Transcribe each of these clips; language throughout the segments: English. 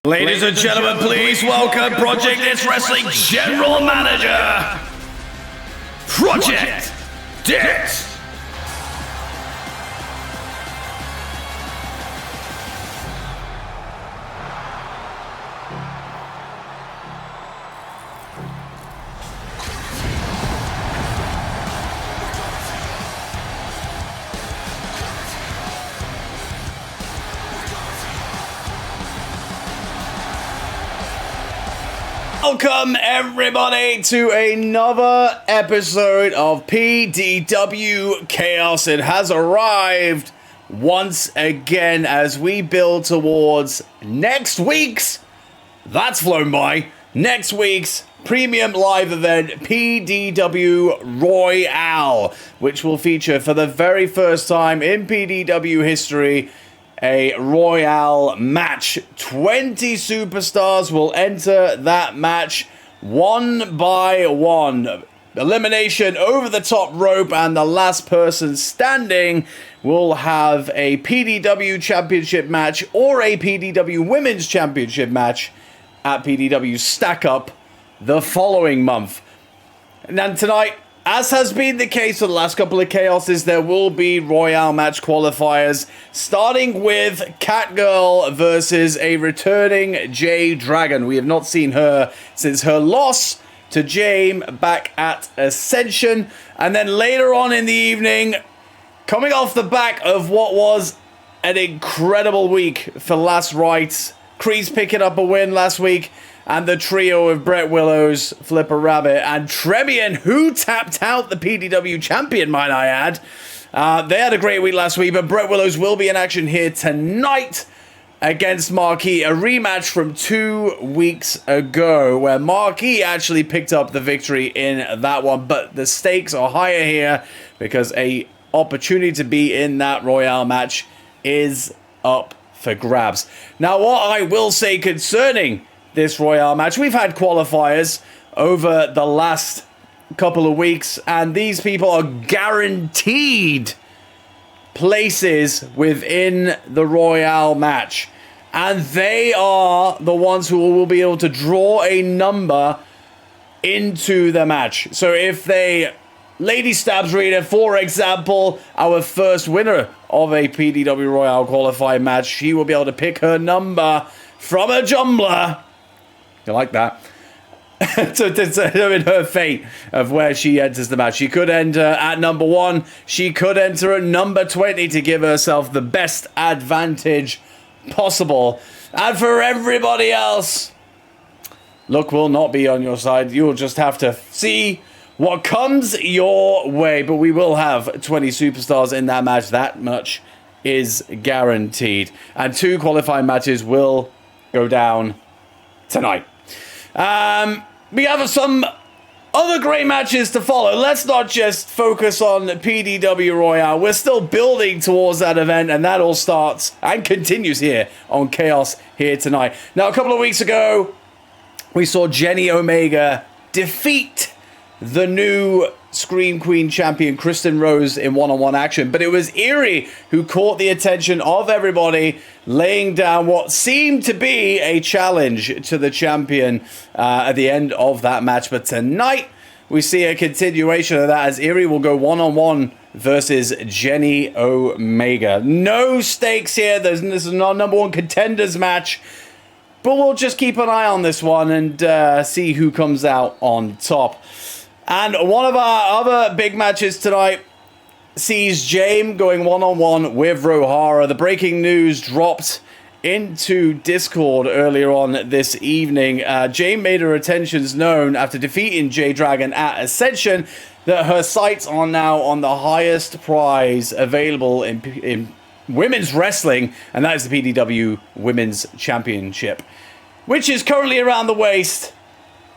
Ladies and gentlemen, please welcome Project Dits Wrestling General Manager, Project Dits. Welcome everybody to another episode of PDW Chaos. It has arrived once again as we build towards next week's, that's flown by, next week's premium live event, PDW Royale, which will feature for the very first time in PDW history a Royale match. 20 superstars will enter that match one by one. Elimination over the top rope, and the last person standing will have a PDW Championship match or a PDW Women's Championship match at PDW Stack Up the following month. And then tonight, as has been the case for the last couple of Chaoses, there will be Royale match qualifiers, starting with Catgirl versus a returning Jade Dragon. We have not seen her since her loss to Jame back at Ascension. And then later on in the evening, coming off the back of what was an incredible week for Last Rites, Kreese picking up a win last week, and the trio of Brett Willows, Flipper Rabbit, and Trebian, who tapped out the PDW champion, might I add. They had a great week last week, but Brett Willows will be in action here tonight against Marquis, a rematch from 2 weeks ago, where Marquis actually picked up the victory in that one. But the stakes are higher here because a opportunity to be in that Royale match is up for grabs. Now, what I will say concerning this Royale match, we've had qualifiers over the last couple of weeks, and these people are guaranteed places within the Royale match, and they are the ones who will be able to draw a number into the match. So if they Lady Stabs Reader, for example, our first winner of a PDW Royale qualifying match, she will be able to pick her number from a jumbler. You like that? to determine her fate of where she enters the match. She could enter at number 1. She could enter at number 20 to give herself the best advantage possible. And for everybody else, luck will not be on your side. You'll just have to see what comes your way. But we will have 20 superstars in that match. That much is guaranteed. And 2 qualifying matches will go down tonight. We have some other great matches to follow. Let's not just focus on PDW Royale. We're still building towards that event, and that all starts and continues here on Chaos here tonight. Now, a couple of weeks ago, we saw Jenny Omega defeat the new Scream Queen champion Kristen Rose in one-on-one action, but it was Eerie who caught the attention of everybody, laying down what seemed to be a challenge to the champion at the end of that match. But tonight we see a continuation of that as Eerie will go one-on-one versus Jenny Omega. No stakes here. This is not a number 1 contenders match, but we'll just keep an eye on this one and see who comes out on top. And one of our other big matches tonight sees Jame going one-on-one with Rohara. The breaking news dropped into Discord earlier on this evening. Jame made her intentions known after defeating Jade Dragon at Ascension that her sights are now on the highest prize available in women's wrestling, and that is the PDW Women's Championship, which is currently around the waist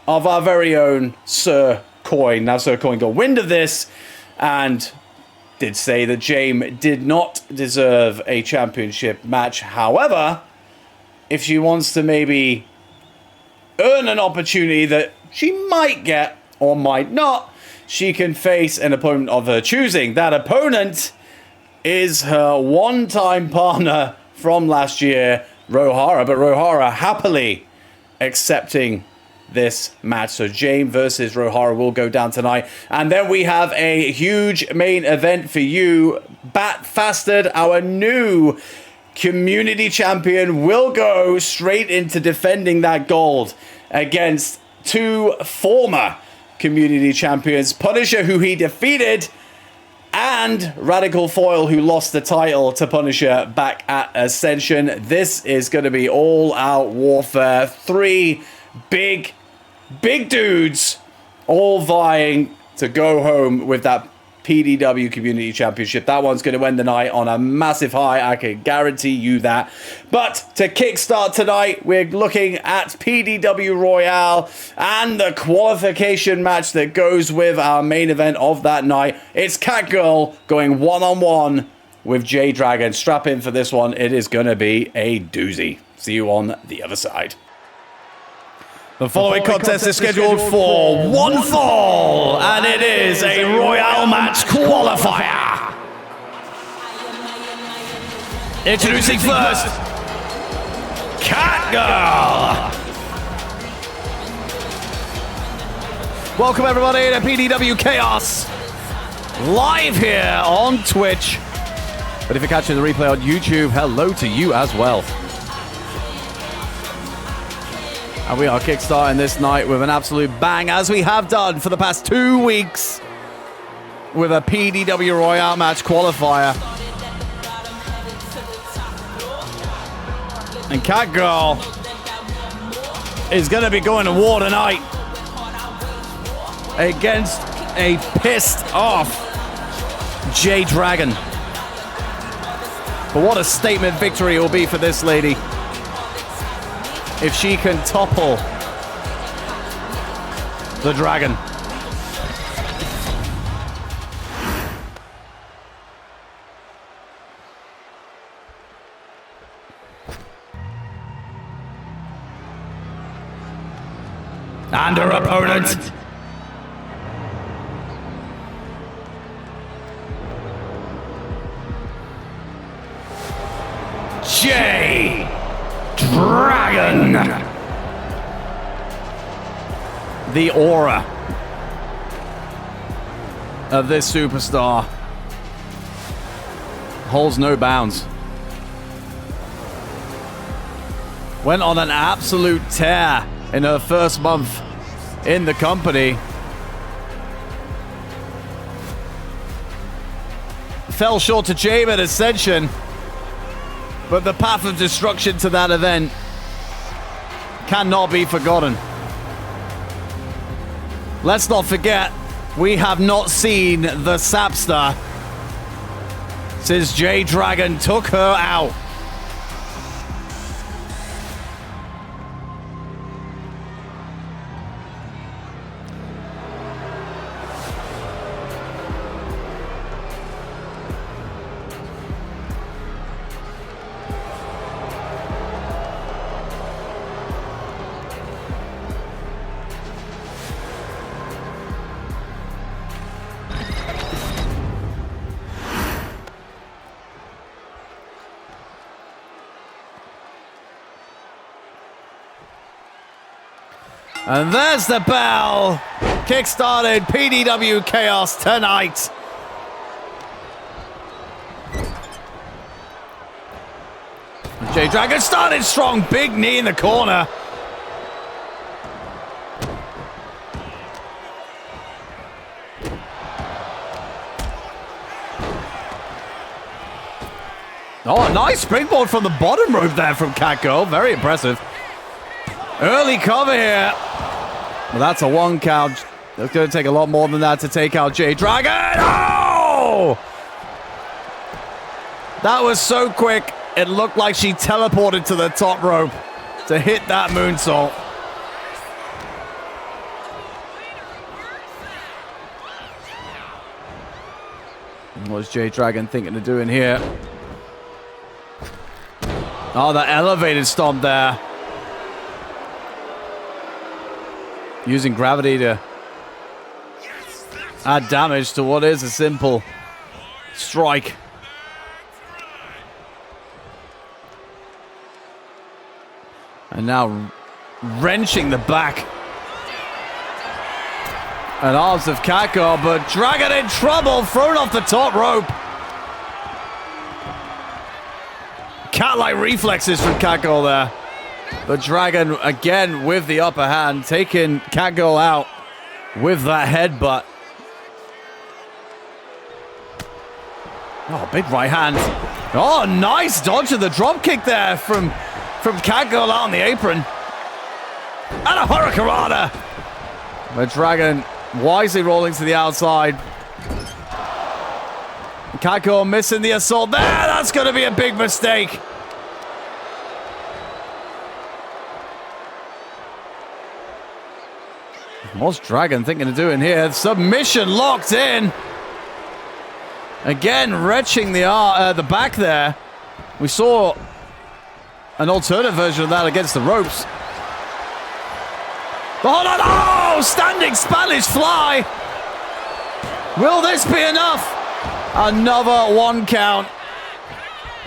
of our very own Sir Coin. Now, Sir Coin got wind of this and did say that Jame did not deserve a championship match. However, if she wants to maybe earn an opportunity that she might get or might not, she can face an opponent of her choosing. That opponent is her one-time partner from last year, Rohara, but Rohara happily accepting this match. So Jane versus Rohara will go down tonight. And then we have a huge main event for you. Bat Fastard, our new community champion, will go straight into defending that gold against two former community champions, Punisher, who he defeated, and Radical Foil, who lost the title to Punisher back at Ascension. This is going to be all-out warfare. Three big dudes all vying to go home with that PDW Community Championship. That one's going to end the night on a massive high. I can guarantee you that. But to kickstart tonight, we're looking at PDW Royale and the qualification match that goes with our main event of that night. It's Catgirl going one-on-one with J-Dragon. Strap in for this one. It is going to be a doozy. See you on the other side. The following contest is scheduled for one fall, and it is a Royale match qualifier. Introducing first, Catgirl. Welcome everybody to PDW Chaos, live here on Twitch. But if you're catching the replay on YouTube, hello to you as well. And we are kickstarting this night with an absolute bang, as we have done for the past 2 weeks, with a PDW Royale match qualifier. And Catgirl is going to be going to war tonight against a pissed off J-Dragon. But what a statement victory it will be for this lady if she can topple the dragon. And her opponent, J-Dragon. The aura of this superstar holds no bounds. Went on an absolute tear in her first month in the company. Fell short to Jabe at Ascension, but the path of destruction to that event cannot be forgotten. Let's not forget, we have not seen the Sapster since J-Dragon took her out. And there's the bell. Kickstarted PDW Chaos tonight. J-Dragon started strong. Big knee in the corner. Oh, a nice springboard from the bottom rope there from Catgirl. Very impressive. Early cover here. Well, that's a one count. It's going to take a lot more than that to take out J-Dragon. Oh! That was so quick. It looked like she teleported to the top rope to hit that moonsault. What's J-Dragon thinking of doing here? Oh, that elevated stomp there. Using gravity to add damage to what is a simple strike. And now wrenching the back. And arms of Kako, but Dragon in trouble, thrown off the top rope. Cat-like reflexes from Kako there. But Dragon again with the upper hand, taking Kako out with that headbutt. Oh, big right hand. Oh, nice dodge of the drop kick there from Kako out on the apron. And a hurricanrana. But Dragon wisely rolling to the outside. Kako missing the assault there. That's going to be a big mistake. What's Dragon thinking of doing here? Submission locked in. Again, wrenching the back there. We saw an alternate version of that against the ropes. Hold on! Oh, standing Spanish fly. Will this be enough? Another 1 count.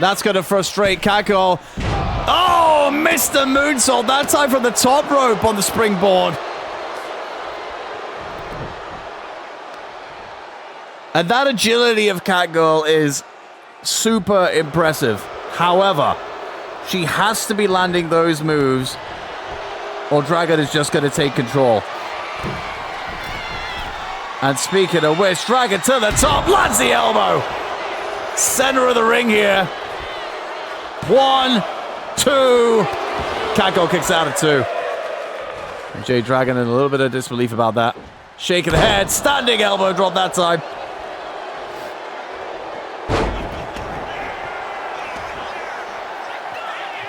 That's going to frustrate Kako. Oh, missed the moonsault. That time from the top rope on the springboard. And that agility of Catgirl is super impressive. However, she has to be landing those moves or Dragon is just going to take control. And speaking of which, Dragon to the top, lands the elbow. Center of the ring here. 1, 2. Kako kicks out at 2. And Jay Dragon in a little bit of disbelief about that. Shaking the head, standing elbow drop that time.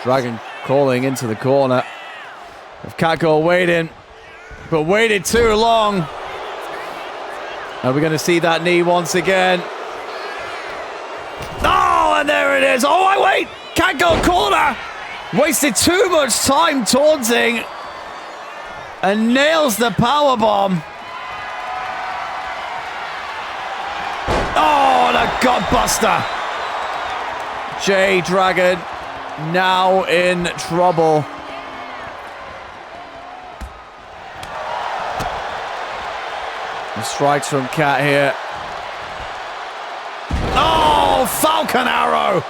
Dragon crawling into the corner. Of Kako waiting, but waited too long. Are we going to see that knee once again? Oh, and there it is. Oh, wait. Kako corner. Wasted too much time taunting. And nails the powerbomb. Oh, the gutbuster. Jay Dragon now in trouble. The strikes from Cat here. Oh, Falcon Arrow.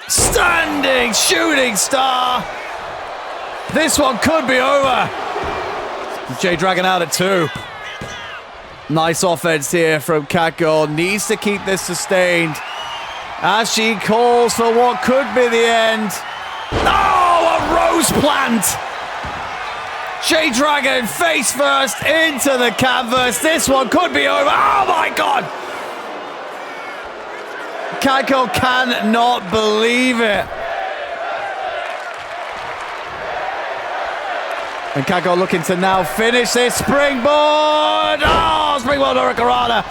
Standing shooting star. This one could be over. Jay Dragon out at 2. Nice offense here from Catgirl. Needs to keep this sustained as she calls for what could be the end. Oh, a rose plant. Jay Dragon face first into the canvas. This one could be over. Oh my God. Catgirl cannot believe it. And Catgirl looking to now finish this springboard. Oh, springboard hurricanrana.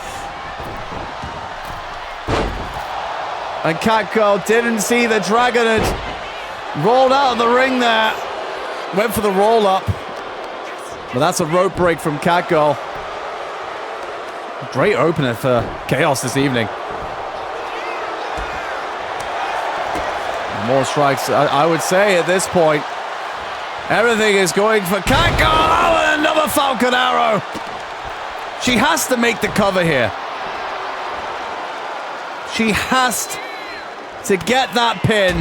And Catgirl didn't see the Dragon had rolled out of the ring there. Went for the roll up. But that's a rope break from Catgirl. Great opener for Chaos this evening. More strikes, I would say at this point. Everything is going for Catgirl. Oh, and another Falcon Arrow. She has to make the cover here. She has to get that pin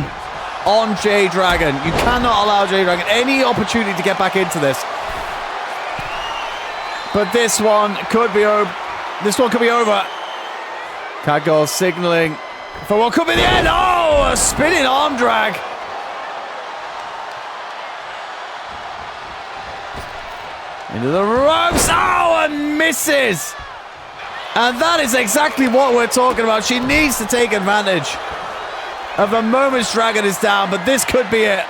on Jay Dragon. You cannot allow Jay Dragon any opportunity to get back into this. But this one could be over. This one could be over. Catgirl signaling for what could be the end. Oh, a spinning arm drag. Into the ropes. Oh, and misses. And that is exactly what we're talking about. She needs to take advantage of the moment Dragon is down, but this could be it.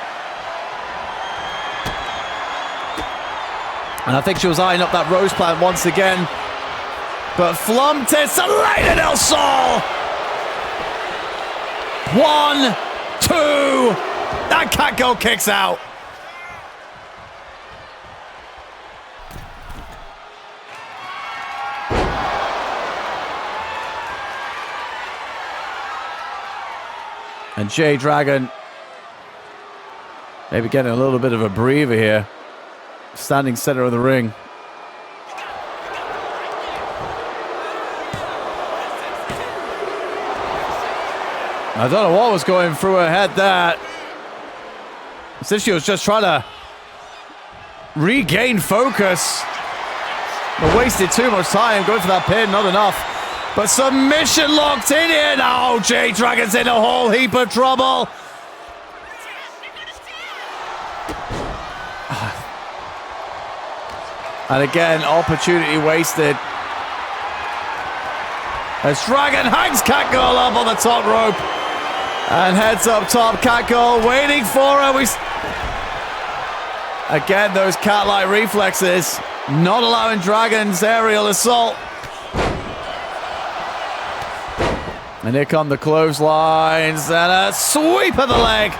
And I think she was eyeing up that rose plant once again. But flumped it to Leyden El Sol. 1, 2. That Catgirl kicks out. And Jade Dragon maybe getting a little bit of a breather here. Standing center of the ring. I don't know what was going through her head there. Since she was just trying to regain focus. But wasted too much time going for that pin, not enough. But submission locked in here now. Jade Dragon's in a whole heap of trouble. And again, opportunity wasted. As Dragon hangs Catgirl up on the top rope. And heads up top, Catgirl waiting for her. Again, those cat-like reflexes. Not allowing Dragon's aerial assault. And here come the clotheslines and a sweep of the leg.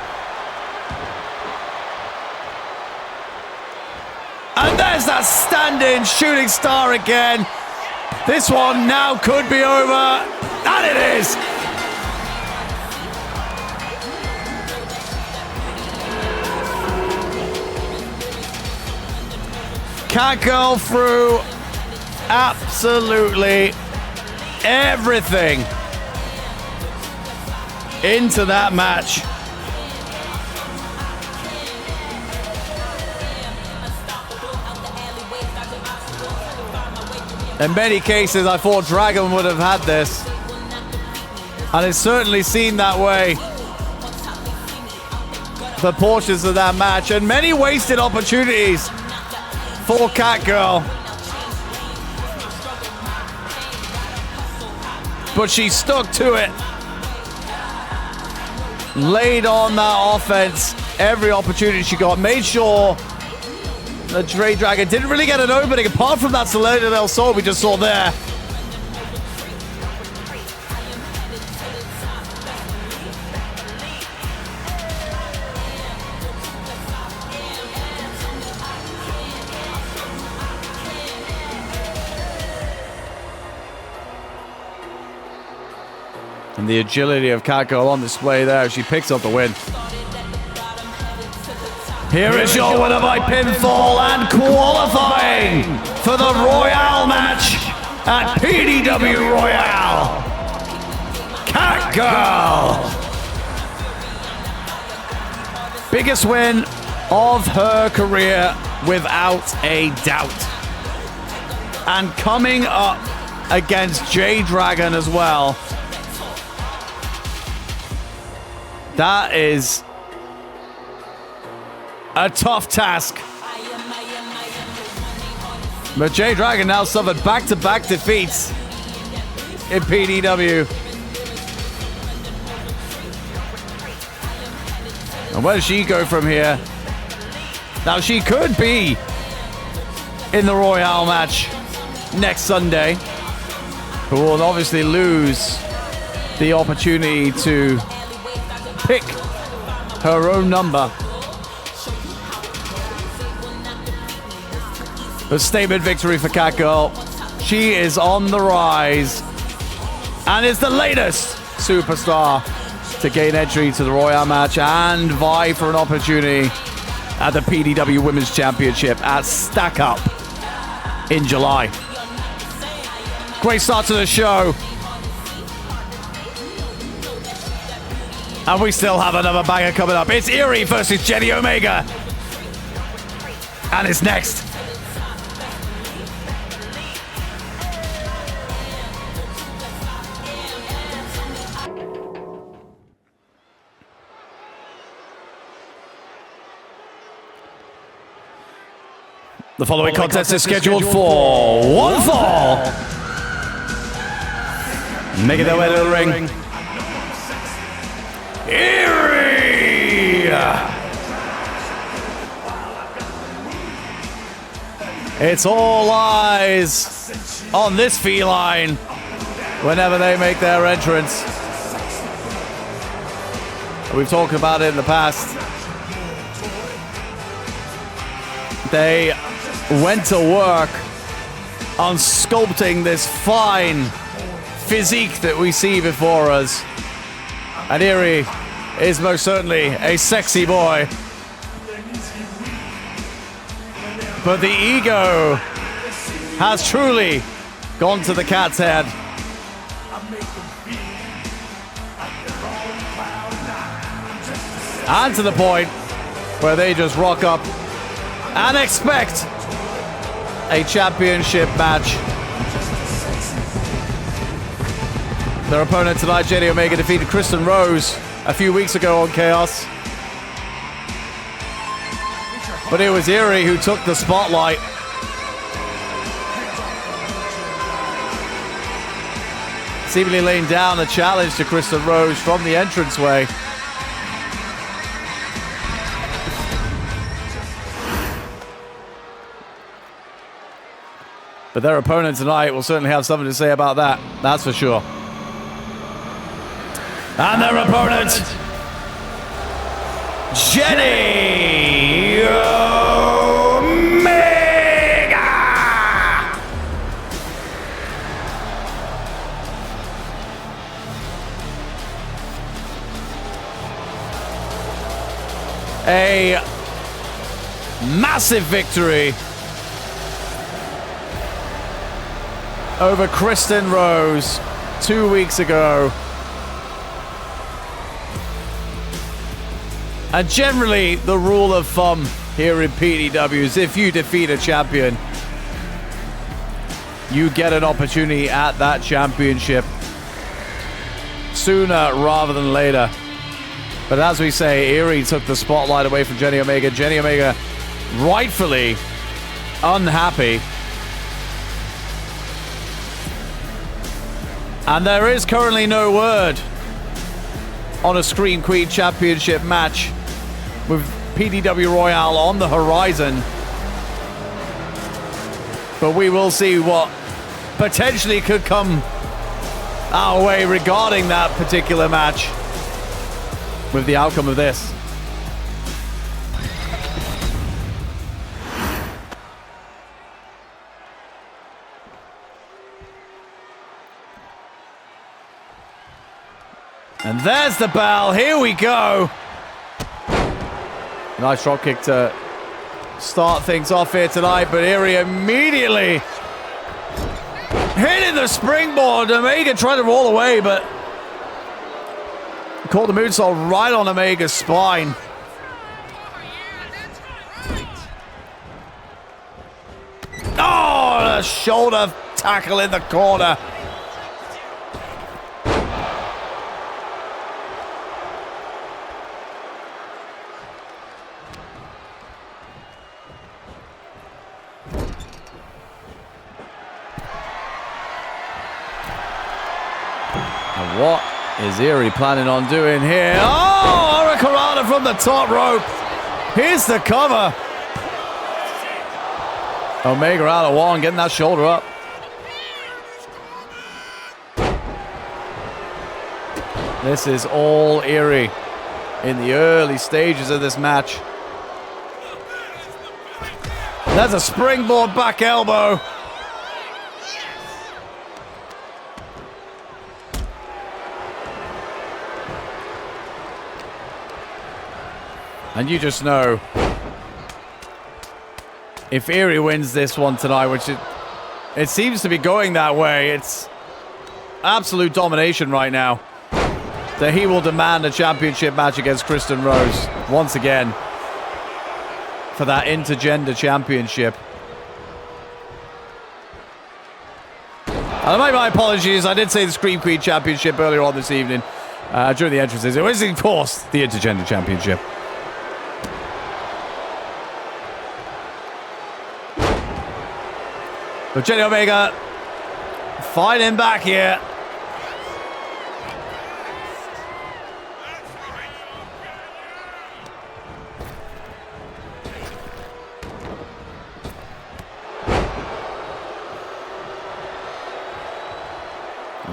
And there's that stand-in shooting star again. This one now could be over. And it is. Catgirl threw absolutely everything into that match. In many cases, I thought Dragon would have had this. And it certainly seemed that way for portions of that match. And many wasted opportunities for Catgirl. But she stuck to it. Laid on that offense every opportunity she got. Made sure the Jade Dragon didn't really get an opening apart from that Salida del Sol we just saw there. And the agility of Catgirl on display there. She picks up the win. Here is your winner by pinfall and qualifying for the Royale match at PDW Royale, Catgirl. Biggest win of her career without a doubt. And coming up against Jade Dragon as well. That is a tough task. But Jade Dragon now suffered back-to-back defeats in PDW. And where does she go from here? Now she could be in the Royale match next Sunday, but will obviously lose the opportunity to pick her own number. A statement victory for Catgirl. She is on the rise and is the latest superstar to gain entry to the Royale match and vie for an opportunity at the PDW Women's Championship at Stack Up in July. Great start to the show. And we still have another banger coming up. It's Eerie versus Jenny Omega. And it's next. The following contest is scheduled for one fall. Making their way to the ring. Eerie! It's all eyes on this feline whenever they make their entrance. We've talked about it in the past. They went to work on sculpting this fine physique that we see before us. And Eerie is most certainly a sexy boy. But the ego has truly gone to the cat's head. And to the point where they just rock up and expect a championship match. Their opponent tonight, Jenny Omega, defeated Kristen Rose a few weeks ago on Chaos. But it was Eerie who took the spotlight. Seemingly laying down a challenge to Kristen Rose from the entranceway. But their opponent tonight will certainly have something to say about that. That's for sure. And their opponent, Jenny Omega! A massive victory over Kristen Rose 2 weeks ago. And generally, the rule of thumb here in PDW is if you defeat a champion, you get an opportunity at that championship sooner rather than later. But as we say, Eerie took the spotlight away from Jenny Omega. Jenny Omega rightfully unhappy. And there is currently no word on a Scream Queen Championship match with PDW Royale on the horizon. But we will see what potentially could come our way regarding that particular match with the outcome of this. And there's the bell. Here we go. Nice drop kick to start things off here tonight, but Eerie immediately hitting the springboard. Omega tried to roll away, but caught the moonsault right on Omega's spine. Oh, a shoulder tackle in the corner. What is Eerie planning on doing here? Oh, Hurricanrana from the top rope. Here's the cover. Omega out of one, getting that shoulder up. This is all Eerie in the early stages of this match. There's a springboard back elbow. And you just know, if Eerie wins this one tonight, which it seems to be going that way, it's absolute domination right now, that he will demand a championship match against Kristen Rose once again for that intergender championship. And I make my apologies, I did say the Scream Queen Championship earlier on this evening during the entrances. It was, of course, the intergender championship. But Jenny Omega fighting back here.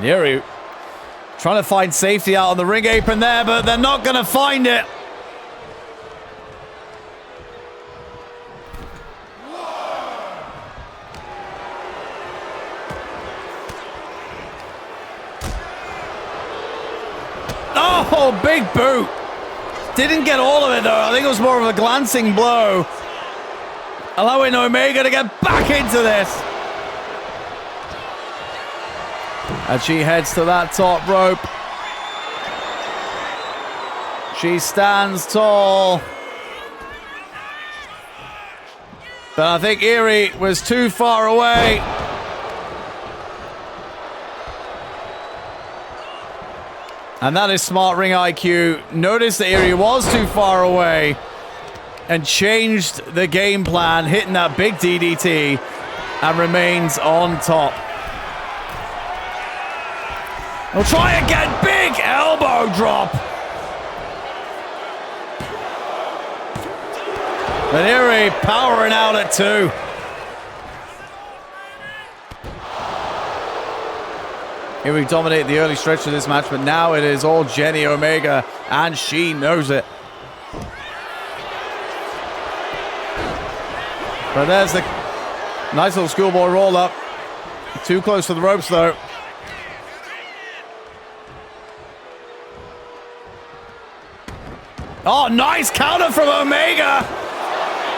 Eerie trying to find safety out on the ring apron there, but they're not going to find it. Oh, big boot. Didn't get all of it, though. I think it was more of a glancing blow. Allowing Omega to get back into this. As she heads to that top rope. She stands tall. But I think Eerie was too far away. And that is smart ring IQ. Notice that Eerie was too far away and changed the game plan, hitting that big DDT, and remains on top. We'll try again. Big elbow drop. But Eerie powering out at 2. Eerie dominated the early stretch of this match, but now it is all Jenny Omega, and she knows it. But there's the nice little schoolboy roll up. Too close to the ropes, though. Oh, nice counter from Omega.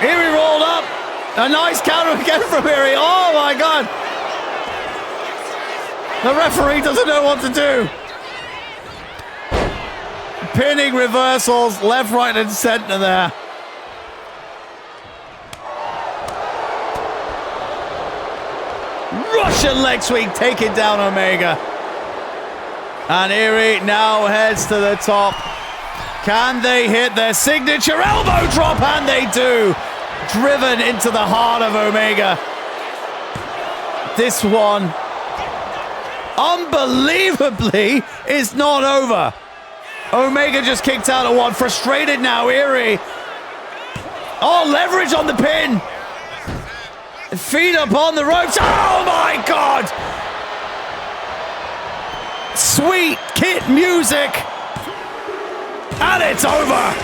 Eerie rolled up. A nice counter again from Eerie. Oh, my God. The referee doesn't know what to do. Pinning reversals left, right, and center there. Russian leg sweep taking down Omega. And Eerie now heads to the top. Can they hit their signature elbow drop? And they do. Driven into the heart of Omega. This one, unbelievably, is not over. Omega just kicked out at 1. Frustrated now, Eerie. Oh, leverage on the pin. Feet up on the ropes. Oh, my God. Sweet Kit music. And it's over.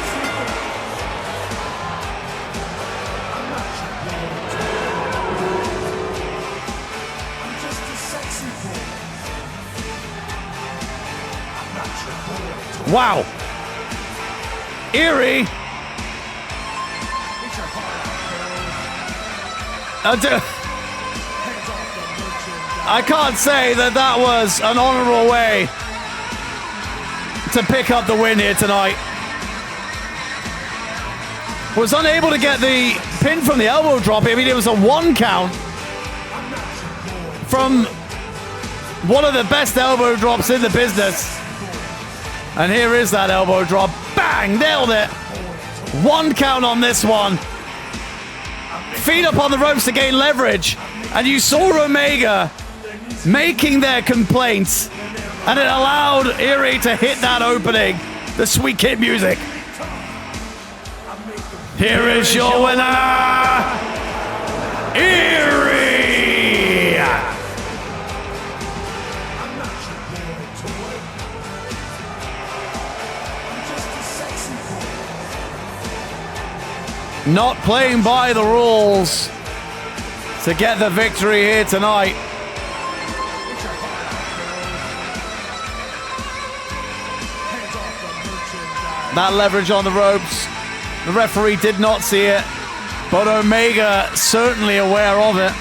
Wow. Eerie. I can't say that that was an honorable way to pick up the win here tonight. Was unable to get the pin from the elbow drop. I mean, it was a 1 count from one of the best elbow drops in the business. And here is that elbow drop. Bang! Nailed it. 1 count on this one. Feet up on the ropes to gain leverage. And you saw Omega making their complaints. And it allowed Eerie to hit that opening. The Sweet Kid music. Here is your winner, Eerie. Not playing by the rules to get the victory here tonight. That leverage on the ropes. The referee did not see it, but Omega certainly aware of it.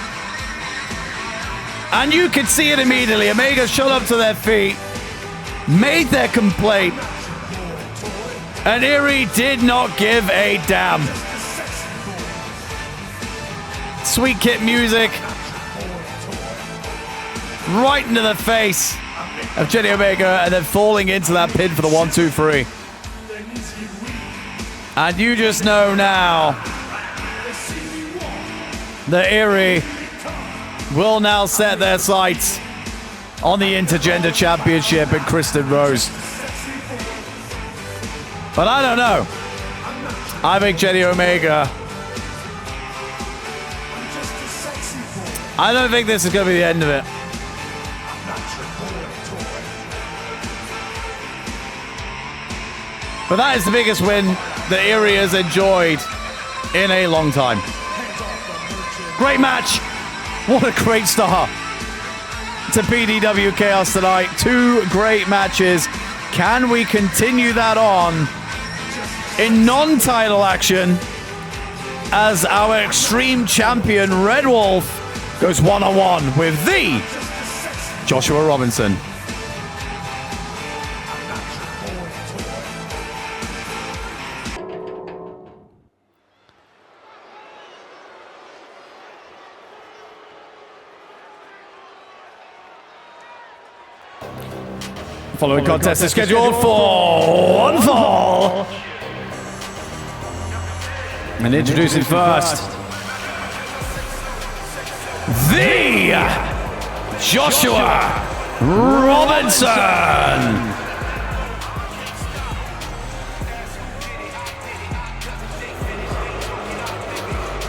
And you could see it immediately. Omega shot up to their feet, made their complaint, and Eerie did not give a damn. Sweet Kit music right into the face of Jenny Omega, and then falling into that pin for the 1-2-3. And you just know now that Eerie will now set their sights on the Intergender Championship and Kristen Rose. But I don't know. I think Jenny Omega, I don't think this is going to be the end of it. But that is the biggest win that Eerie has enjoyed in a long time. Great match. What a great start to PDW Chaos tonight. 2 great matches. Can we continue that on in non-title action as our Extreme Champion Red Wolf goes one-on-one with the Joshua Robinson. Following contest is scheduled for one fall. And introducing first, the Joshua Robinson.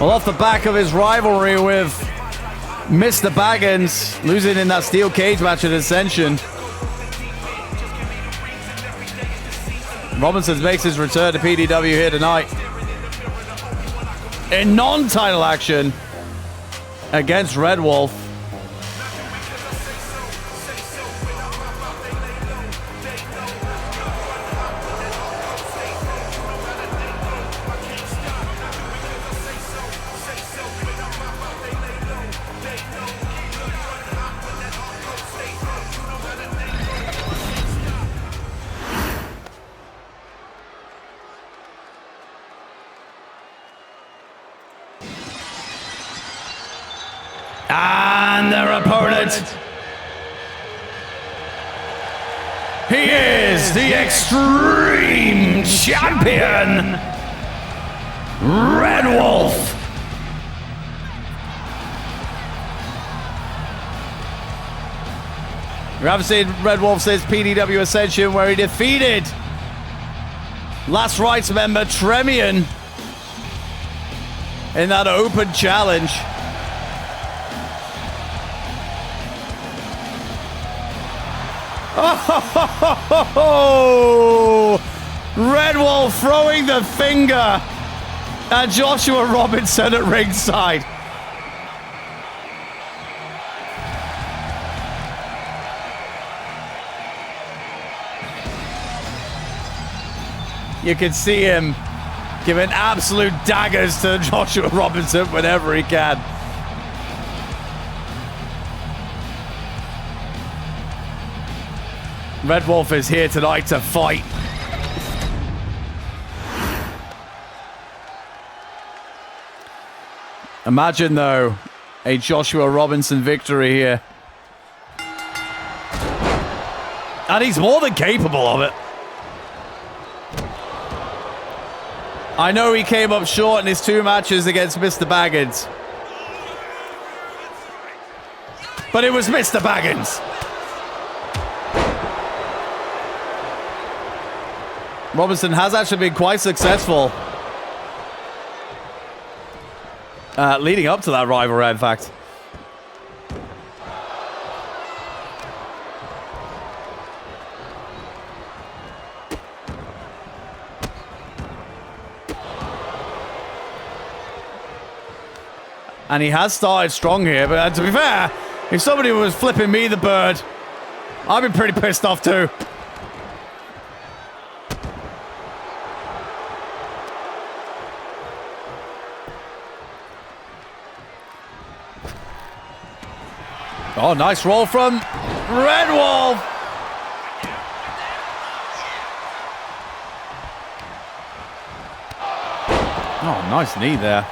Well, off the back of his rivalry with Mr. Baggins, losing in that steel cage match at Ascension, Robinson makes his return to PDW here tonight in non-title action against Red Wolf. And their opponent, he is the Extreme Champion, Red Wolf. We haven't seen Red Wolf since PDW Ascension, where he defeated Last Rites member Tremian in that open challenge. Oh, Red Wolf throwing the finger at Joshua Robinson at ringside. You can see him giving absolute daggers to Joshua Robinson whenever he can. Red Wolf is here tonight to fight. Imagine, though, a Joshua Robinson victory here. And he's more than capable of it. I know he came up short in his 2 matches against Mr. Baggins. But it was Mr. Baggins. Robinson has actually been quite successful leading up to that rivalry, in fact. And he has started strong here, but to be fair, if somebody was flipping me the bird, I'd be pretty pissed off too. Oh, nice roll from Red Wolf. Oh, nice knee there.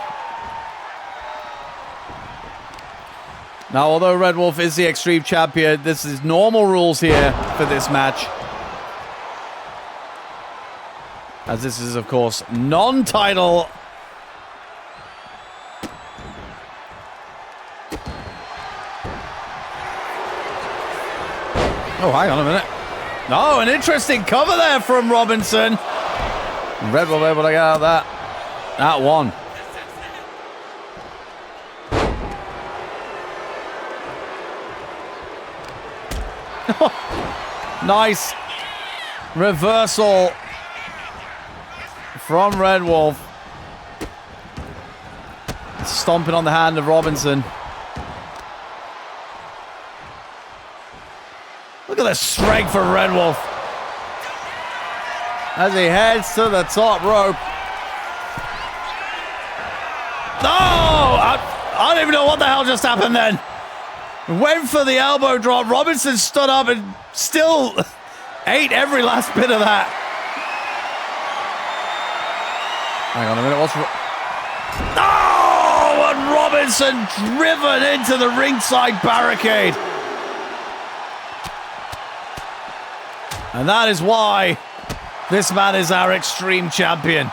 Now, although Red Wolf is the Extreme Champion, this is normal rules here for this match. As this is, of course, non-title. Oh, hang on a minute. Oh, an interesting cover there from Robinson. Red Wolf able to get out of that. That one. Nice reversal from Red Wolf. Stomping on the hand of Robinson. Look at the strength for Red Wolf. as he heads to the top rope. Oh! I don't even know what the hell just happened then. Went for the elbow drop. Robinson stood up and still ate every last bit of that. Hang on a minute. Oh! And Robinson driven into the ringside barricade. And that is why this man is our Extreme Champion.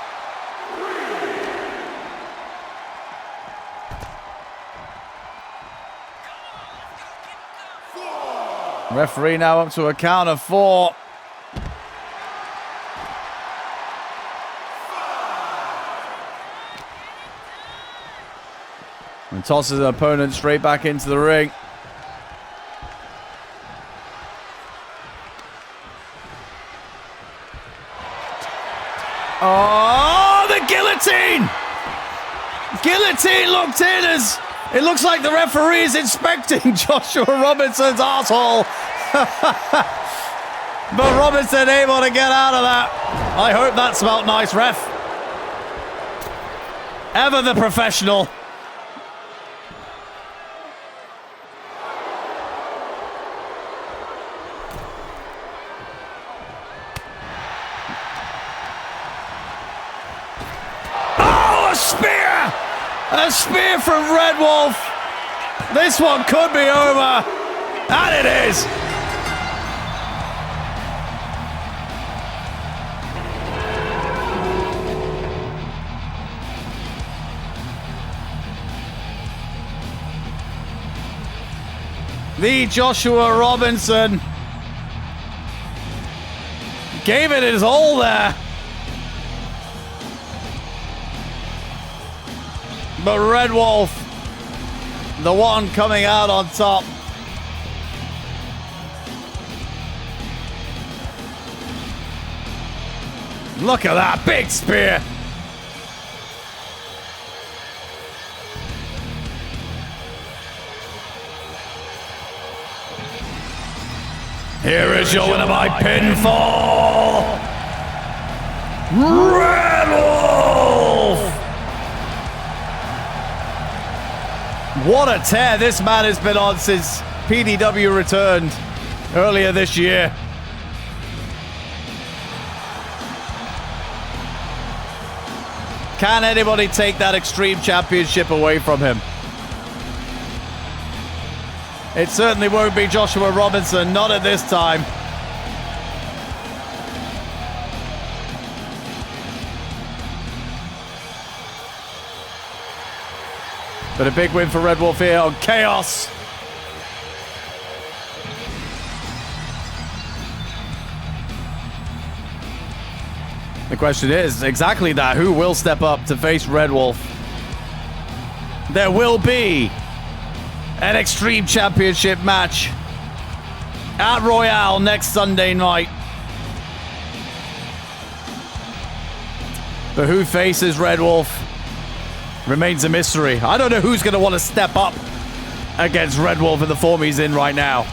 Referee now up to a count of 4. And tosses the opponent straight back into the ring. Oh, the guillotine! Guillotine looked in as it looks like the referee is inspecting Joshua Robinson's asshole. But Robinson able to get out of that. I hope that smelled nice, ref. Ever the professional. A spear from Red Wolf. This one could be over. And it is. The Joshua Robinson gave it his all there. But Red Wolf, the one coming out on top. Look at that big spear. Here is your winner by pinfall, Red Wolf. What a tear this man has been on since PDW returned earlier this year. Can anybody take that Extreme Championship away from him? It certainly won't be Joshua Robinson, not at this time. But a big win for Red Wolf here on Chaos. The question is exactly that. Who will step up to face Red Wolf? There will be an Extreme Championship match at Royale next Sunday night. But who faces Red Wolf remains a mystery. I don't know who's going to want to step up against Red Wolf in the form he's in right now.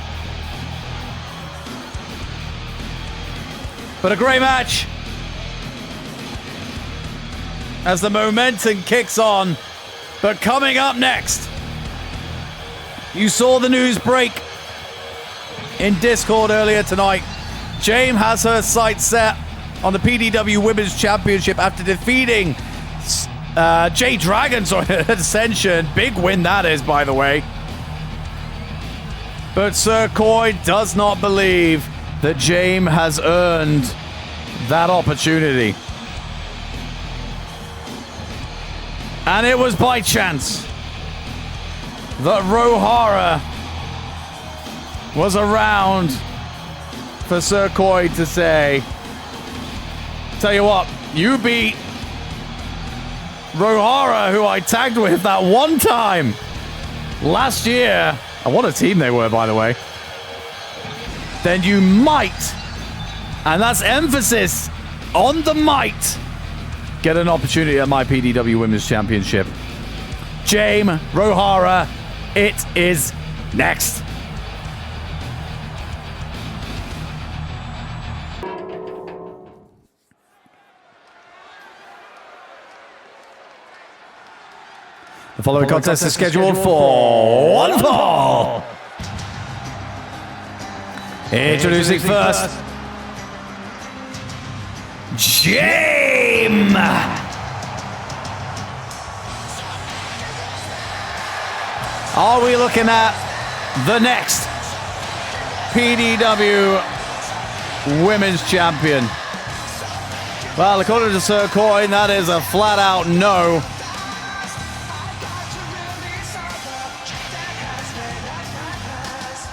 But a great match as the momentum kicks on. But coming up next, you saw the news break in Discord earlier tonight. James has her sights set on the PDW Women's Championship after defeating Jade Dragon's Ascension. Big win that is, by the way. But Sir Coy does not believe that James has earned that opportunity. And it was by chance that Rohara was around for Sir Coy to say, tell you what, you beat Rohara, who I tagged with that one time last year, and what a team they were, by the way, then you might, and that's emphasis on the might, get an opportunity at my PDW Women's Championship. James Rohara, it is next. The following contest is scheduled for one fall. Introducing first, James. Are we looking at the next PDW Women's Champion? Well, according to Sir Coin, that is a flat-out no.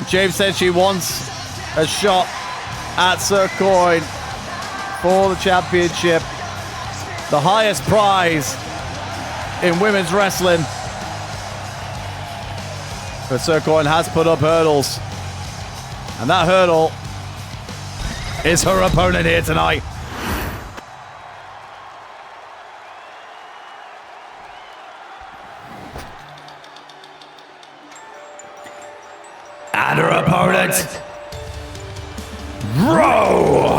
James said she wants a shot at Sir Coin for the championship, the highest prize in women's wrestling. But Sir Coin has put up hurdles, and that hurdle is her opponent here tonight. And her opponent, Rohara!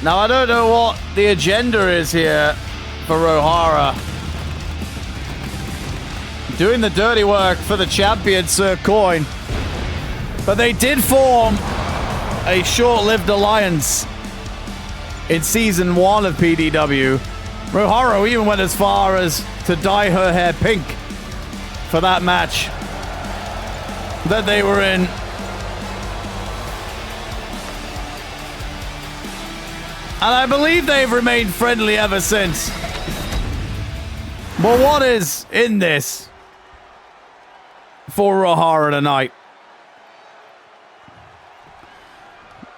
Now, I don't know what the agenda is here for Rohara. Doing the dirty work for the champion, Sir Coin. But they did form a short-lived alliance in Season 1 of PDW. Rohara even went as far as to dye her hair pink for that match that they were in. And I believe they've remained friendly ever since. But what is in this for Rohara tonight?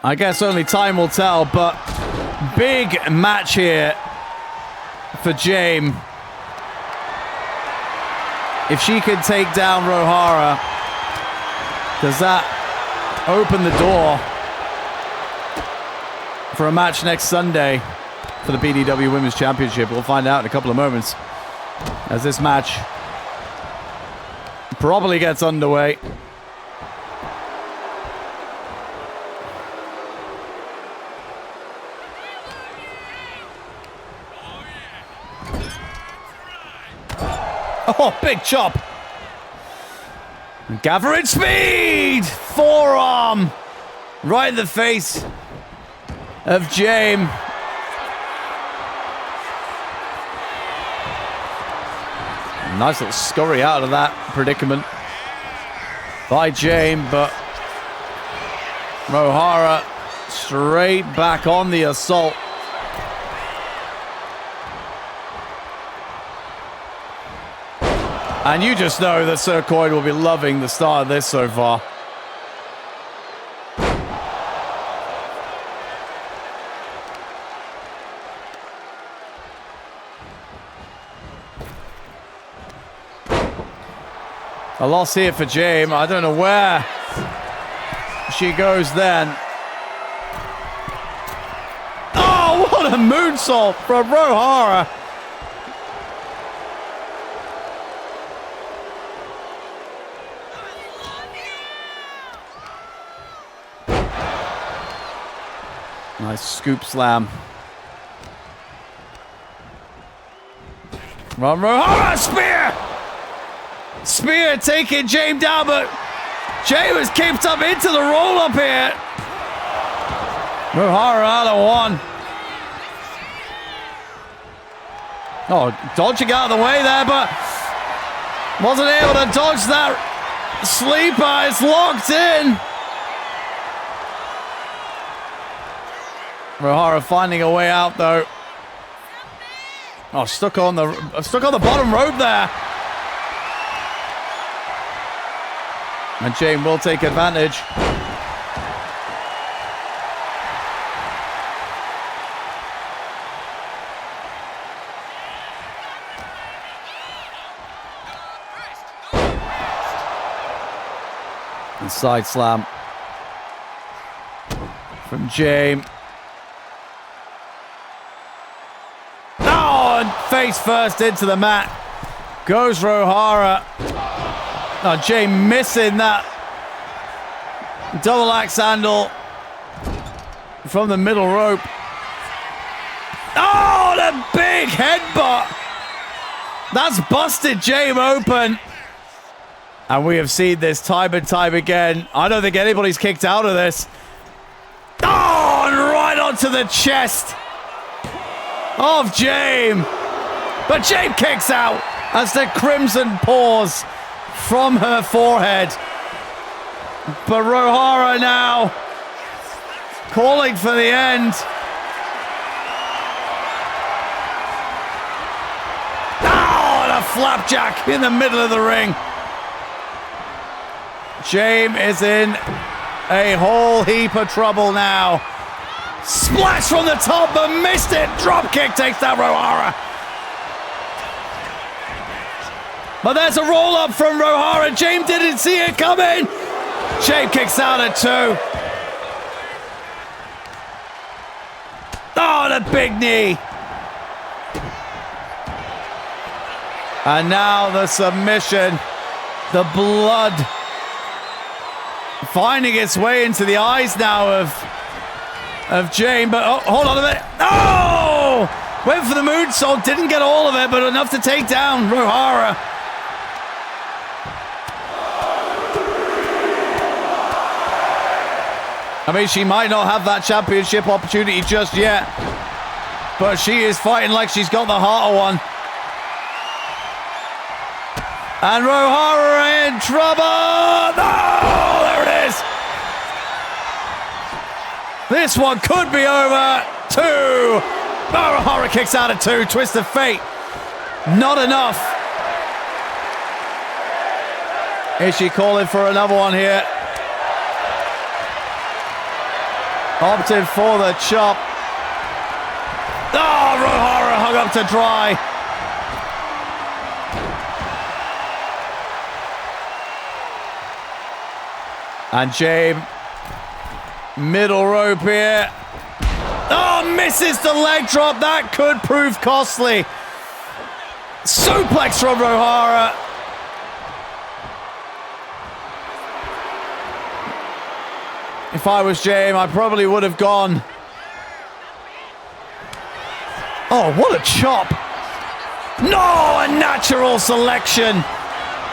I guess only time will tell, but big match here for James. If she can take down Rohara, does that open the door for a match next Sunday for the PDW Women's Championship? We'll find out in a couple of moments as this match probably gets underway. Oh, big chop. Gathering speed. Forearm right in the face of James. Nice little scurry out of that predicament by James, but Rohara straight back on the assault. And you just know that Sir Coin will be loving the start of this so far. A loss here for James. I don't know where she goes then. Oh, what a moonsault from Rohara. Nice scoop slam. From Rohara, spear! Spear taking James down, but James was kept up into the roll-up here. Rohara out of one. Oh, dodging out of the way there, but wasn't able to dodge that sleeper. It's locked in. Rohara finding a way out though. Oh, stuck on the bottom rope there. And James will take advantage. And side slam from James. Oh, and face first into the mat. Goes Rohara. Oh, Jay missing that double axe handle from the middle rope. Oh, the big headbutt. That's busted Jay open. And we have seen this time and time again. I don't think anybody's kicked out of this. Oh, and right onto the chest of James. But James kicks out as the crimson pours from her forehead. But Rohara now calling for the end. Oh, and a flapjack in the middle of the ring. James is in a whole heap of trouble now. Splash from the top, but missed it. Drop kick takes down Rohara. But there's a roll up from Rohara. James didn't see it coming. James kicks out at 2. Oh, the big knee. And now the submission. The blood finding its way into the eyes now of James. But oh, hold on a minute. Oh! Went for the moonsault. Didn't get all of it, but enough to take down Rohara. I mean, she might not have that championship opportunity just yet, but she is fighting like she's got the heart of one. And Rohara in trouble! No! There it is! This one could be over. 2! Rohara kicks out at 2. Twist of fate. Not enough. Is she calling for another one here? Opted for the chop. Oh, Rohara hung up to dry. And James, middle rope here. Oh, misses the leg drop. That could prove costly. Suplex from Rohara. If I was James, I probably would have gone. Oh, what a chop. No, a natural selection.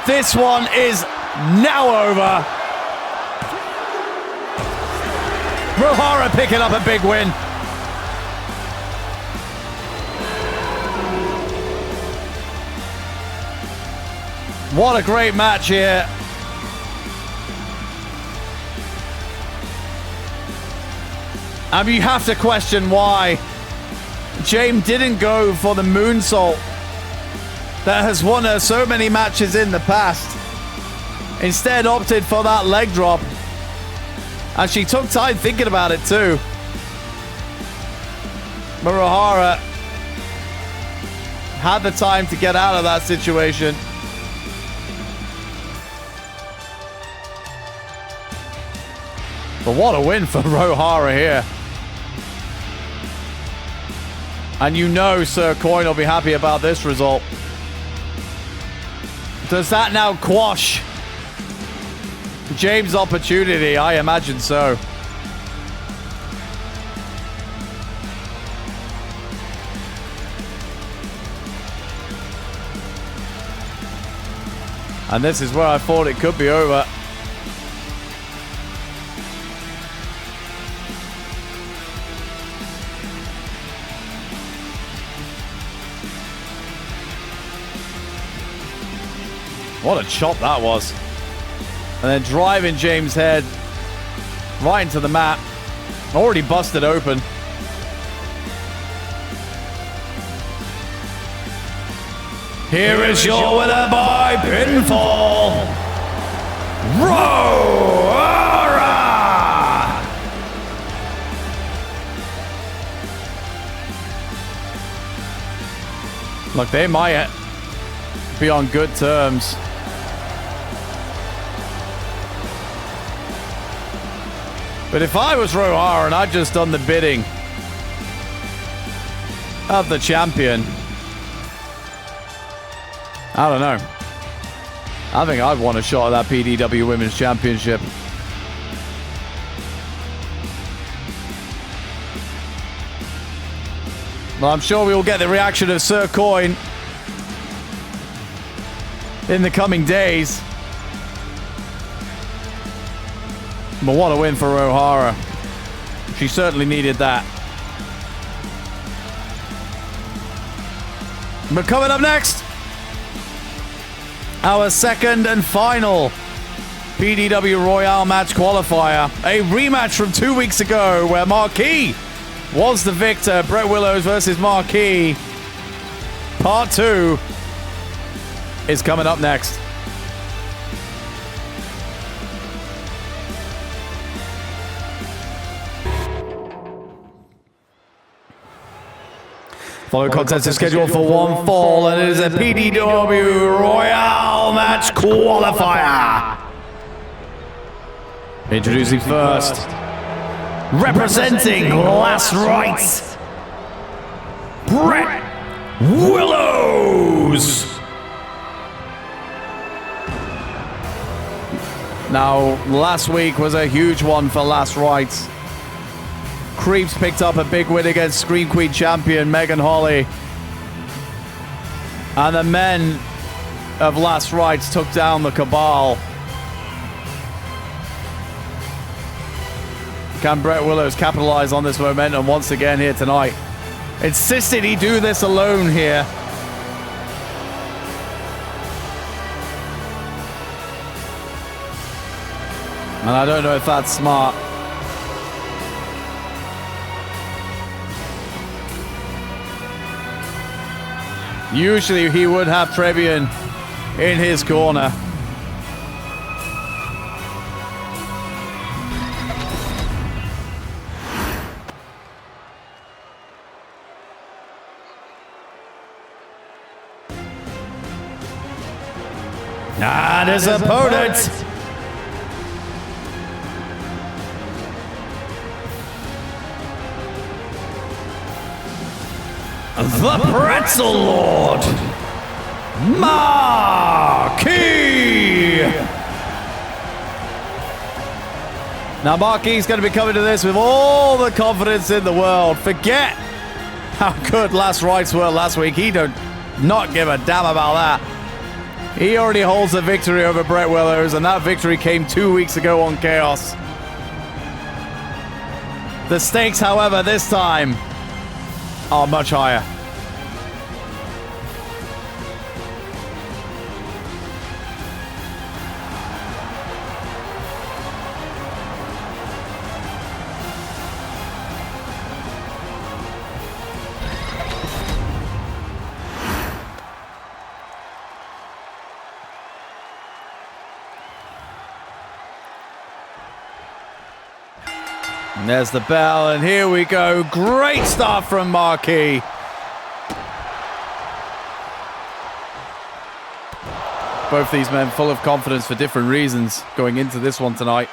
This one is now over. Rohara picking up a big win. What a great match here. I mean, you have to question why James didn't go for the moonsault that has won her so many matches in the past. Instead opted for that leg drop. And she took time thinking about it too. But Rohara had the time to get out of that situation. But what a win for Rohara here. And you know Sir Coin will be happy about this result. Does that now quash James' opportunity? I imagine so. And this is where I thought it could be over. What a chop that was. And then driving James' head right into the mat. Already busted open. Here is your winner by pinfall, Rohara! Look, they might be on good terms. But if I was Rohara and I'd just done the bidding of the champion, I don't know. I think I'd want a shot at that PDW Women's Championship. Well, I'm sure we will get the reaction of Sir Coin in the coming days. But what a win for O'Hara. She certainly needed that. But coming up next, our second and final PDW Royale match qualifier. A rematch from 2 weeks ago where Marquis was the victor. Brett Willows versus Marquis. Part 2 is coming up next. Following contest is scheduled for one fall, and it is a PDW Royale match qualifier. Introducing first, representing Last Rites, Brett Willows. Now, last week was a huge one for Last Rites. Creeps picked up a big win against Scream Queen champion Megan Holly. And the men of Last Rites took down the Cabal. Can Brett Willows capitalize on this momentum once again here tonight? Insisted he do this alone here. And I don't know if that's smart. Usually he would have Trebian in his corner. And his opponent, the Pretzel Lord, Marquis. Now Marquis going to be coming to this with all the confidence in the world. Forget how good Last Rites were last week. He don't not give a damn about that. He already holds a victory over Brett Willows, and that victory came 2 weeks ago on Chaos. The stakes, however, this time are much higher. And there's the bell, and here we go. Great start from Marquis. Both these men full of confidence for different reasons going into this one tonight.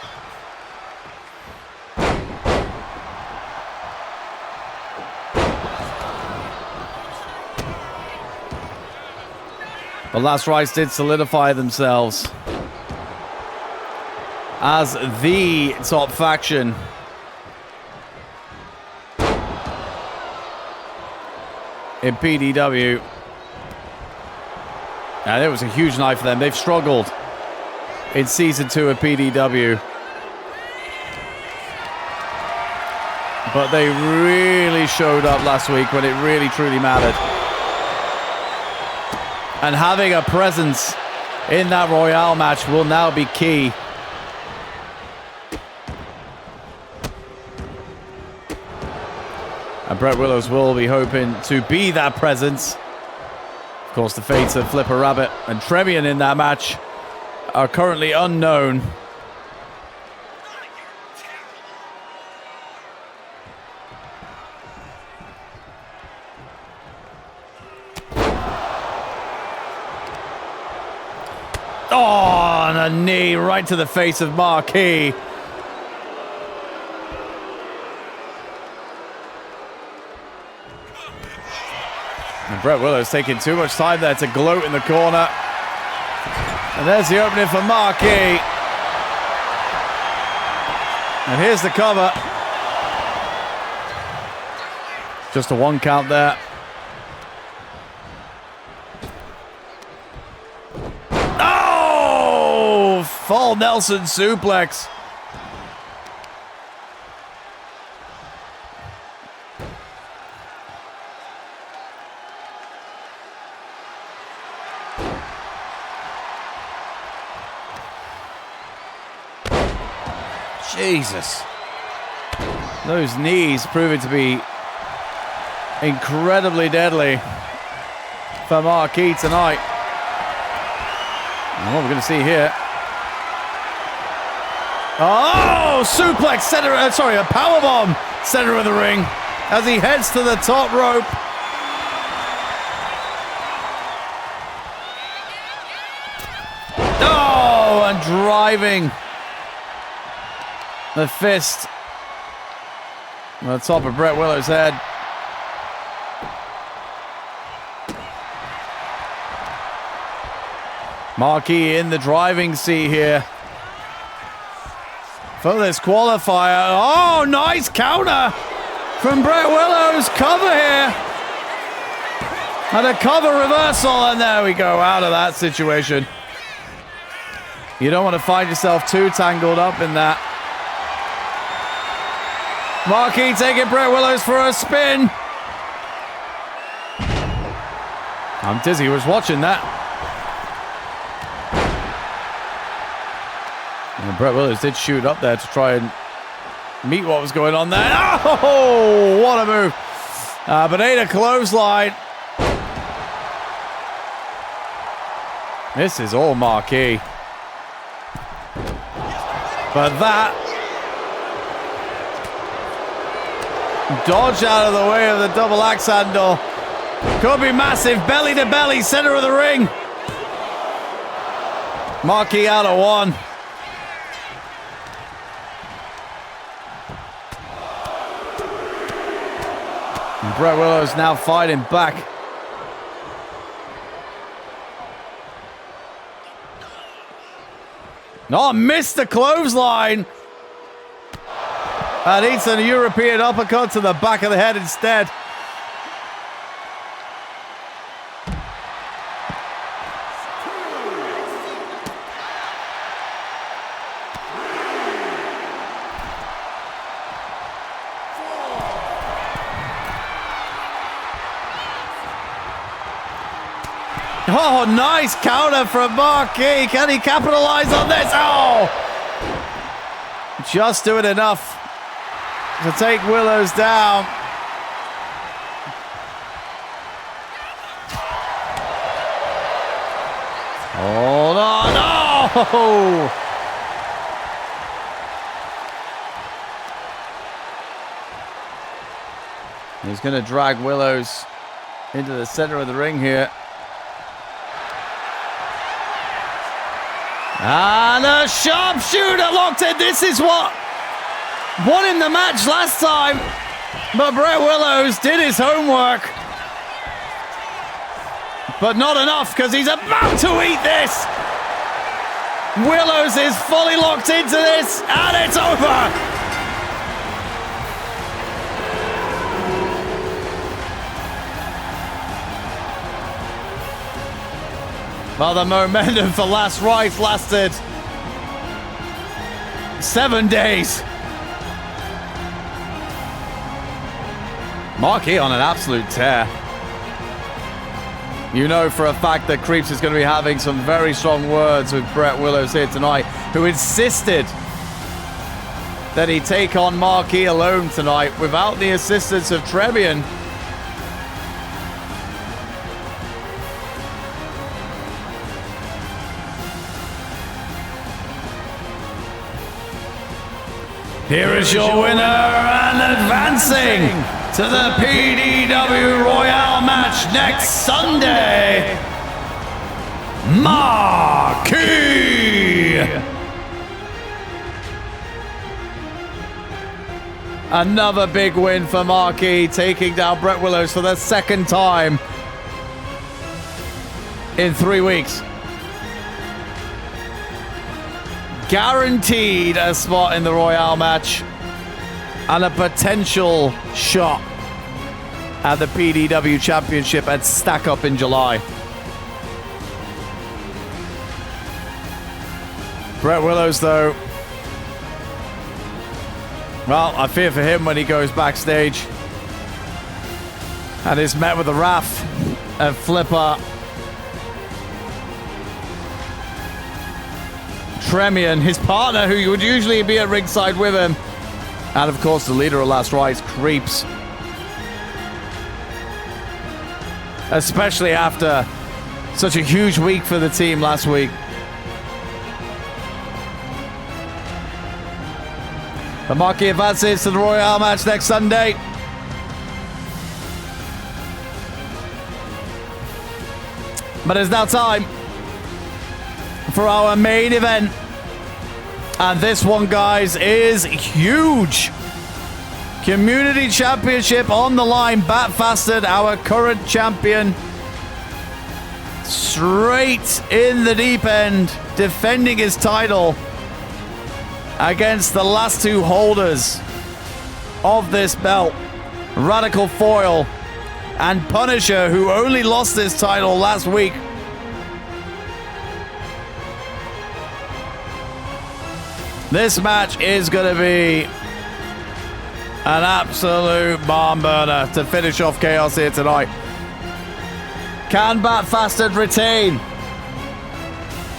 But Last Rites did solidify themselves as the top faction. In PDW. And it was a huge night for them. They've struggled in Season 2 of PDW. But they really showed up last week when it really truly mattered. And having a presence in that Royale match will now be key. And Brett Willows will be hoping to be that presence. Of course, the fates of Flipper Rabbit and Trebian in that match are currently unknown. Oh, and a knee right to the face of Marquis. Brett Willows taking too much time there to gloat in the corner. And there's the opening for Marquis. And here's the cover. Just a 1 count there. Oh! Full Nelson suplex. Jesus. Those knees proving to be incredibly deadly for Marquis tonight. And what we're going to see here. Oh, suplex center, a powerbomb center of the ring as he heads to the top rope. Oh, and driving the fist on the top of Brett Willows' head. Marquis in the driving seat here for this qualifier. Oh, nice counter from Brett Willows. Cover here. And a cover reversal. And there we go, out of that situation. You don't want to find yourself too tangled up in that. Marquis taking Brett Willows for a spin. I'm dizzy, was watching that. And Brett Willows did shoot up there to try and meet what was going on there. Oh, what a move. But ain't a clothesline. This is all Marquis. But that dodge out of the way of the double axe handle. Could be massive. Belly to belly, center of the ring. Marquis out of 1. And Brett Willows now fighting back. No, missed the clothesline. And eats a European uppercut to the back of the head instead. Oh, nice counter from Marquis. Can he capitalize on this? Oh! Just doing enough to take Willows down. Hold on. Oh! He's going to drag Willows into the center of the ring here. And a sharpshooter locked in. This is what won him the match last time. But Brett Willows did his homework. But not enough, because he's about to eat this. Willows is fully locked into this, and it's over. Well, the momentum for Last Rites lasted 7 days. Marquis on an absolute tear. You know for a fact that Creeps is going to be having some very strong words with Brett Willows here tonight, who insisted that he take on Marquis alone tonight without the assistance of Trebian. Here is your winner and advancing to the PDW Royale match next Sunday, Marquis. Another big win for Marquis, taking down Brett Willows for the second time in 3 weeks. Guaranteed a spot in the Royale match and a potential shot at the PDW Championship at Stack Up in July. Brett Willows, though, well, I fear for him when he goes backstage and is met with the wrath of Flipper, Tremian, his partner, who would usually be at ringside with him, and of course the leader of Last Rites, Creeps. Especially after such a huge week for the team last week. The marquee advances to the Royale match next Sunday. But it's now time for our main event. And this one, guys, is huge. Community Championship on the line. Bat Fastard, our current champion, straight in the deep end, defending his title against the last two holders of this belt, Radical Foil and Punisher, who only lost this title last week. This match is going to be an absolute barn burner to finish off Chaos here tonight. Can Bat Fastard retain?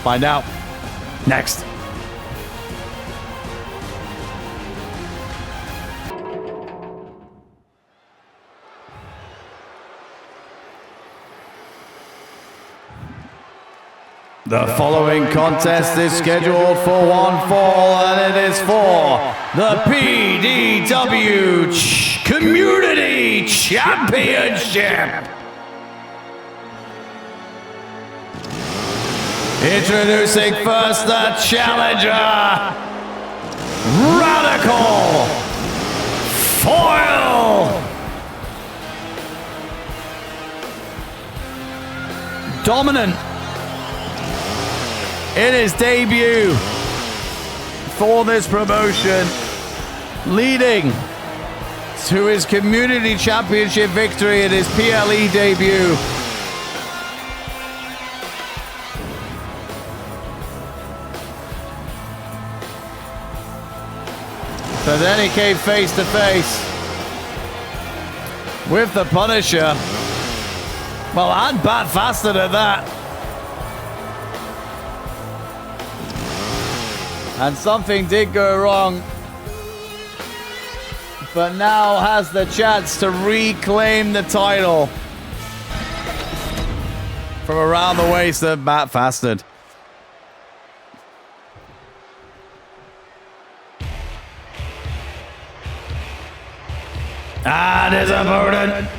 Find out next. The following contest is scheduled for one fall, and it is for the PDW Community Championship. Introducing first the challenger, Radical Foil. Dominant in his debut for this promotion, leading to his Community Championship victory in his PLE debut. So then he came face to face with the Punisher. Well, and Bat Fastard at that. And something did go wrong, but now has the chance to reclaim the title from around the waist of Bat Fastard. And his opponent,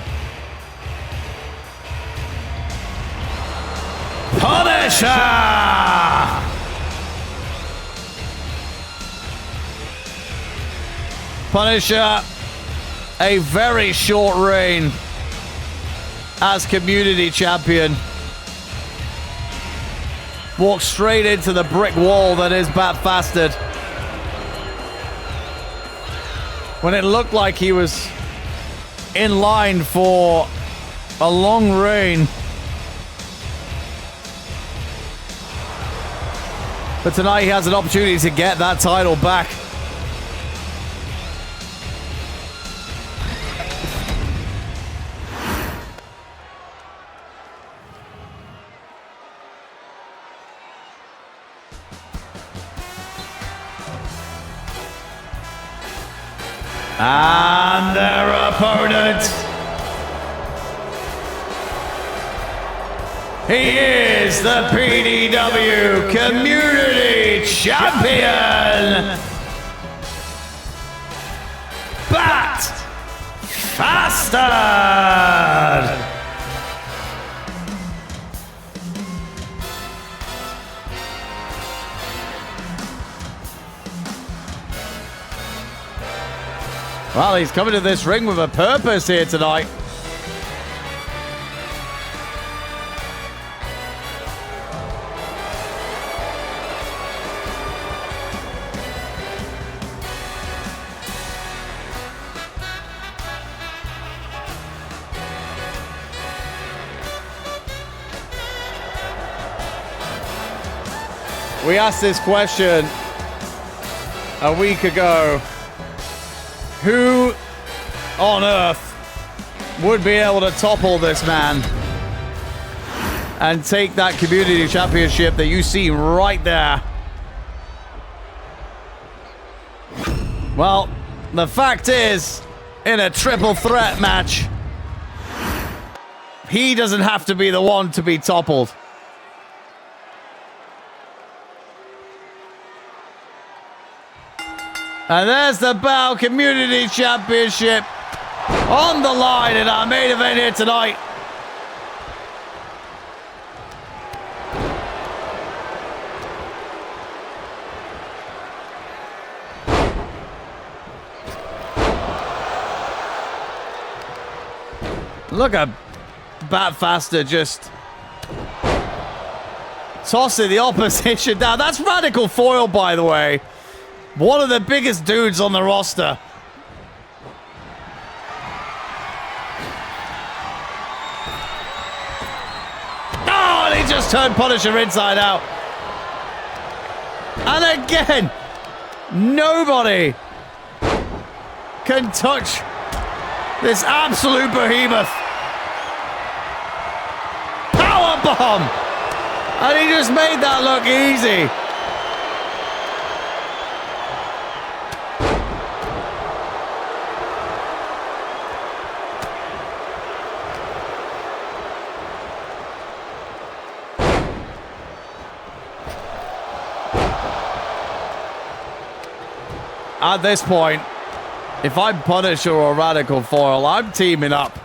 Punisher! Punisher, a very short reign as community champion. Walked straight into the brick wall that is Bat Fastard. When it looked like he was in line for a long reign. But tonight he has an opportunity to get that title back. And their opponent, he is the PDW Community Champion, Bat Fastard. Well, he's coming to this ring with a purpose here tonight. We asked this question a week ago. Who on earth would be able to topple this man and take that community championship that you see right there? Well, the fact is, in a triple threat match, he doesn't have to be the one to be toppled. And there's the Bow Community Championship on the line in our main event here tonight. Look at Bat Fastard just tossing the opposition down. That's Radical Foil, by the way. One of the biggest dudes on the roster. Oh, and he just turned Punisher inside out. And again, nobody can touch this absolute behemoth. Powerbomb! And he just made that look easy. At this point, if I'm Punisher or Radical Foil, I'm teaming up.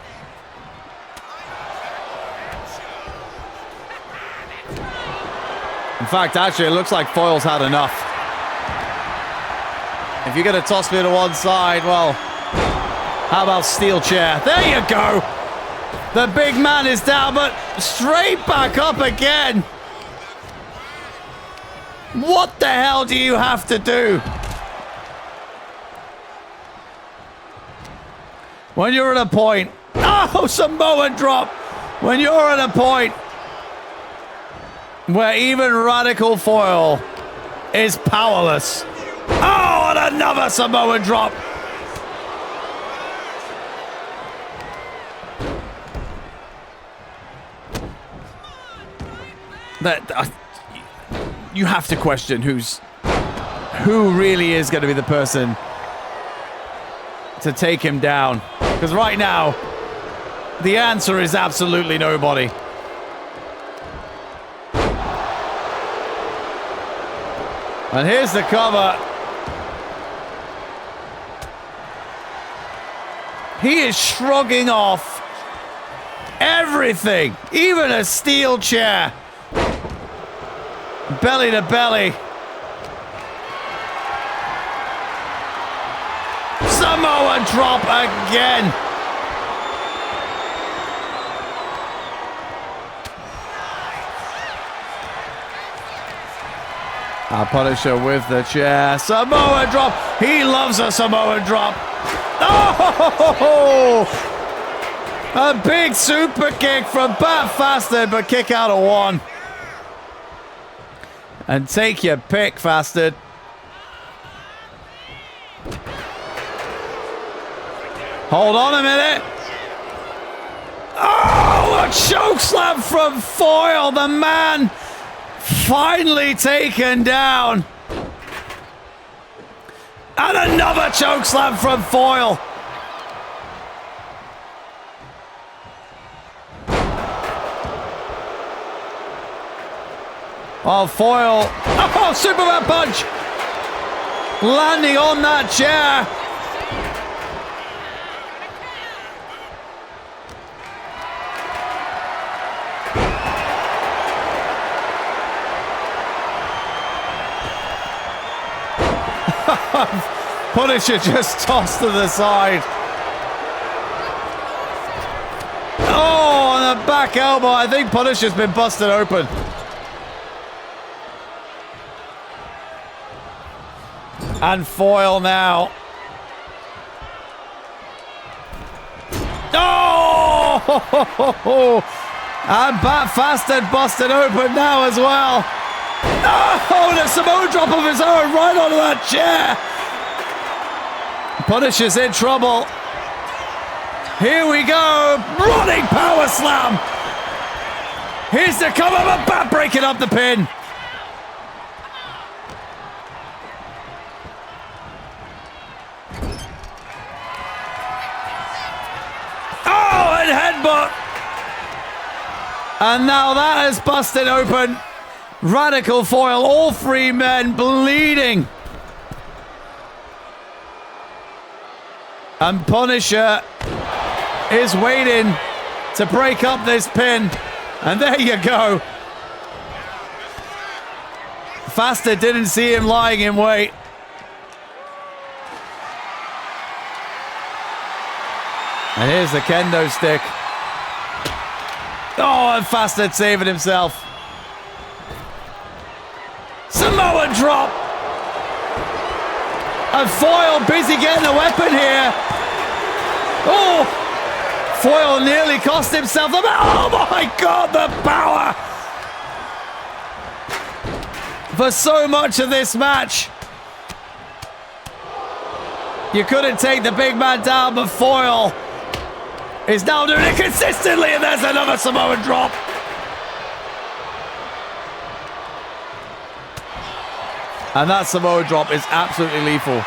In fact, actually, it looks like Foil's had enough. If you're going to toss me to one side, well, how about steel chair? There you go. The big man is down, but straight back up again. What the hell do you have to do? When you're at a point, oh, Samoan drop. When you're at a point where even Radical Foil is powerless. Oh, and another Samoan drop. You have to question who really is going to be the person to take him down. Because right now, the answer is absolutely nobody. And here's the cover. He is shrugging off everything, even a steel chair. Belly to belly. Samoan drop again. Punisher with the chair. Samoan drop. He loves a Samoan drop. Oh! A big super kick from Bat Fastard, but kick out of one. And take your pick, Fastard. Hold on a minute. Oh, a choke slam from Foil. The man finally taken down. And another choke slam from Foil. Oh, Foil. Oh, Superman punch. Landing on that chair. Punisher just tossed to the side. Oh, on the back elbow. I think Punisher's been busted open. And Foil now. Oh! And Bat Fastard busted open now as well. Oh, and a Samoa drop of his own right onto that chair. Punisher's in trouble. Here we go. Running power slam. Here's the cover, but Bat breaking up the pin. Oh, and headbutt. And now that has busted open. Radical foil, all three men bleeding. And Punisher is waiting to break up this pin. And there you go. Fastard didn't see him lying in wait. And here's the kendo stick. Oh, and Fastard saving himself. Samoa drop. And Foil busy getting a weapon here. Oh, Foil nearly cost himself the match. Oh my God, the power for so much of this match. You couldn't take the big man down, but Foil is now doing it consistently, and there's another Samoan drop. And that Samoa drop is absolutely lethal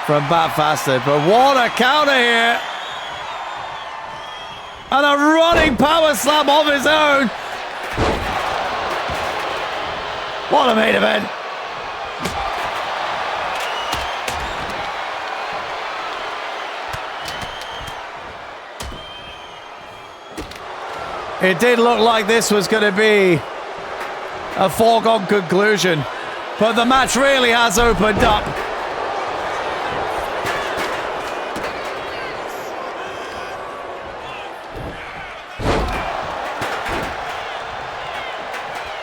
from Bat Fastard. But what a counter here. And a running power slam of his own. What a main event. It did look like this was going to be a foregone conclusion, but the match really has opened up.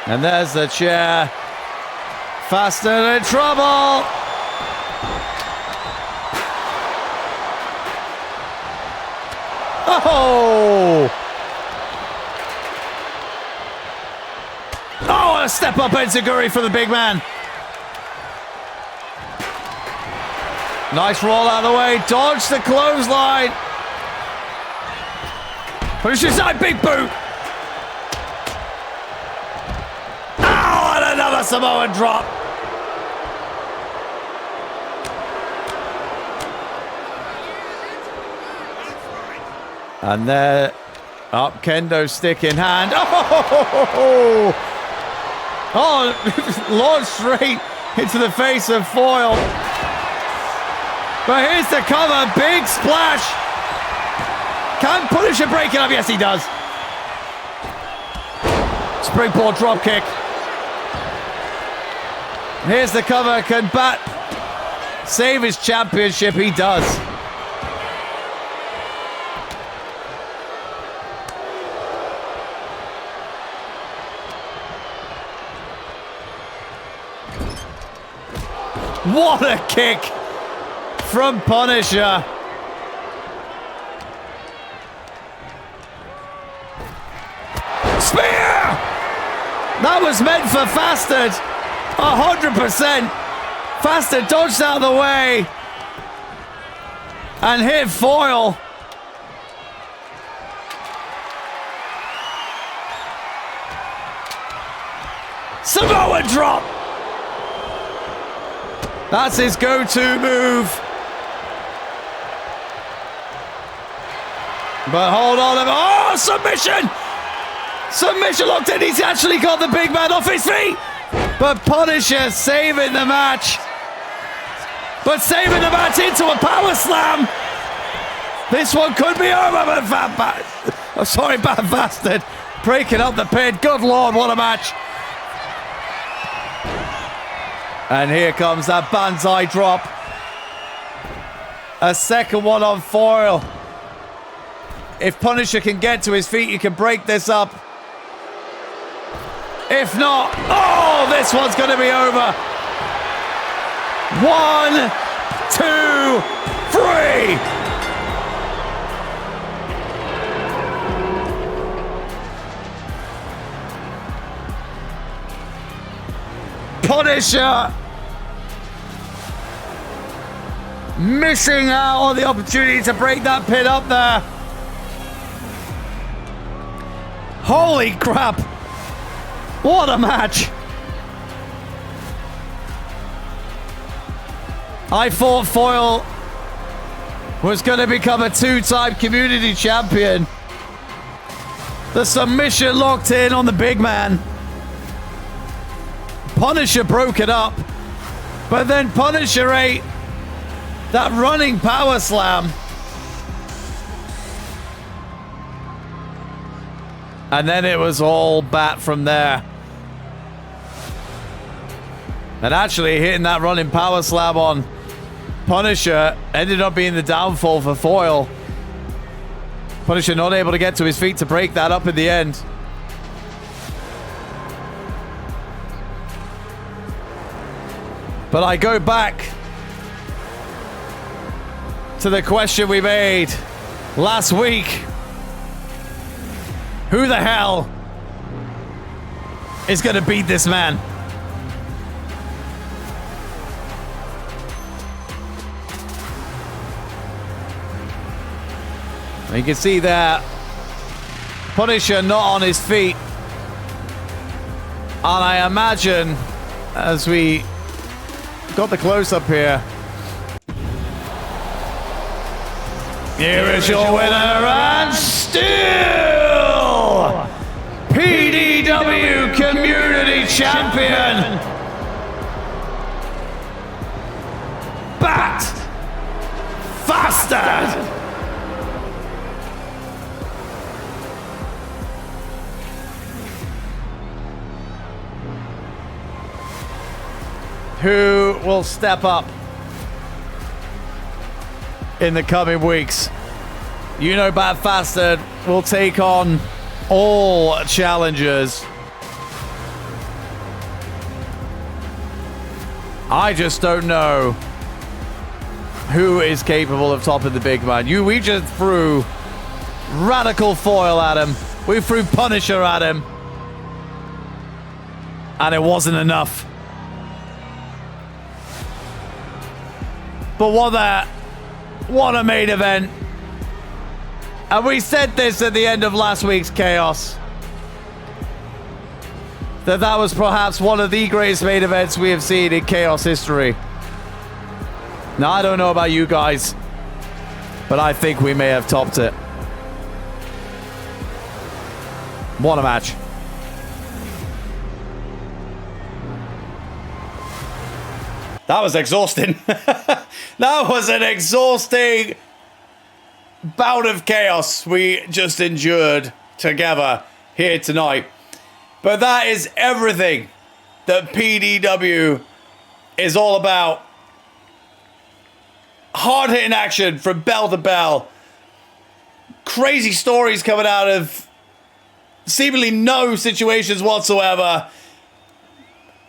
And there's the chair. Fastard in trouble. Oh! Oh, a step up enziguri for the big man. Nice roll out of the way. Dodge the clothesline. Pushes side, big boot. Oh, and another Samoan drop. And there, up kendo stick in hand. Oh! Oh, launched straight into the face of Foil. But here's the cover, big splash. Can Punisher break it up? Yes, he does. Springboard drop kick. Here's the cover. Can Bat save his championship? He does. What a kick from Punisher. Spear! That was meant for Fastard. 100%. Fastard dodged out of the way and hit Foil. Samoa drop. That's his go-to move. But hold on. Oh, submission! Submission locked in. He's actually got the big man off his feet. But Punisher saving the match. But saving the match into a power slam. This one could be over, but Bat Fastard breaking up the pin. Good Lord, what a match. And here comes that banzai drop. A second one on Foil. If Punisher can get to his feet, you can break this up. If not, oh, this one's going to be over. 1, 2, 3. Punisher missing out on the opportunity to break that pin up there. Holy crap. What a match. I thought Foyle was going to become a two-time community champion. The submission locked in on the big man. Punisher broke it up, but then Punisher ate that running power slam. And then it was all Bat from there. And actually hitting that running power slam on Punisher ended up being the downfall for Foyle. Punisher not able to get to his feet to break that up in the end. But I go back to the question we made last week. Who the hell is going to beat this man? You can see there, Punisher not on his feet. And I imagine, as we got the close-up here, here is your winner and still PDW Community Champion, Bat Fastard. Who will step up in the coming weeks? You know, Bat Fastard will take on all challengers. I just don't know who is capable of topping the big man. We just threw Radical Foil at him. We threw Punisher at him. And it wasn't enough. But what a main event. And we said this at the end of last week's Chaos, that was perhaps one of the greatest main events we have seen in Chaos history. Now, I don't know about you guys, but I think we may have topped it. What a match. That was exhausting. That was an exhausting bout of chaos we just endured together here tonight. But that is everything that PDW is all about. Hard-hitting action from bell to bell. Crazy stories coming out of seemingly no situations whatsoever.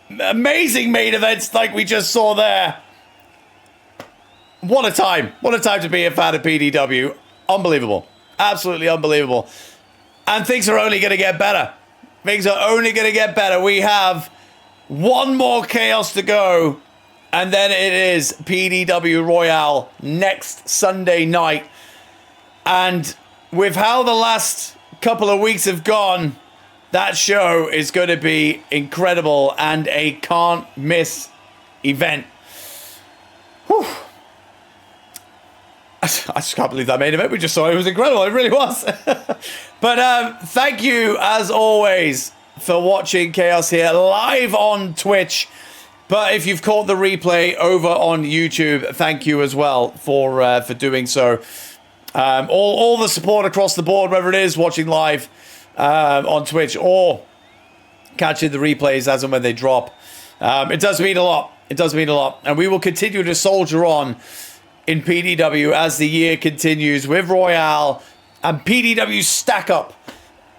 Amazing main events like we just saw there. What a time. What a time to be a fan of PDW. Unbelievable. Absolutely unbelievable. And things are only going to get better. Things are only going to get better. We have one more Chaos to go. And then it is PDW Royale next Sunday night. And with how the last couple of weeks have gone, that show is going to be incredible and a can't miss event. Whew. I just can't believe that main event we just saw. It was incredible. It really was. But thank you, as always, for watching Chaos here live on Twitch. But if you've caught the replay over on YouTube, thank you as well for doing so. All the support across the board, whether it is watching live on Twitch or catching the replays as and when they drop. It does mean a lot. It does mean a lot. And we will continue to soldier on in PDW as the year continues with Royale and PDW Stack Up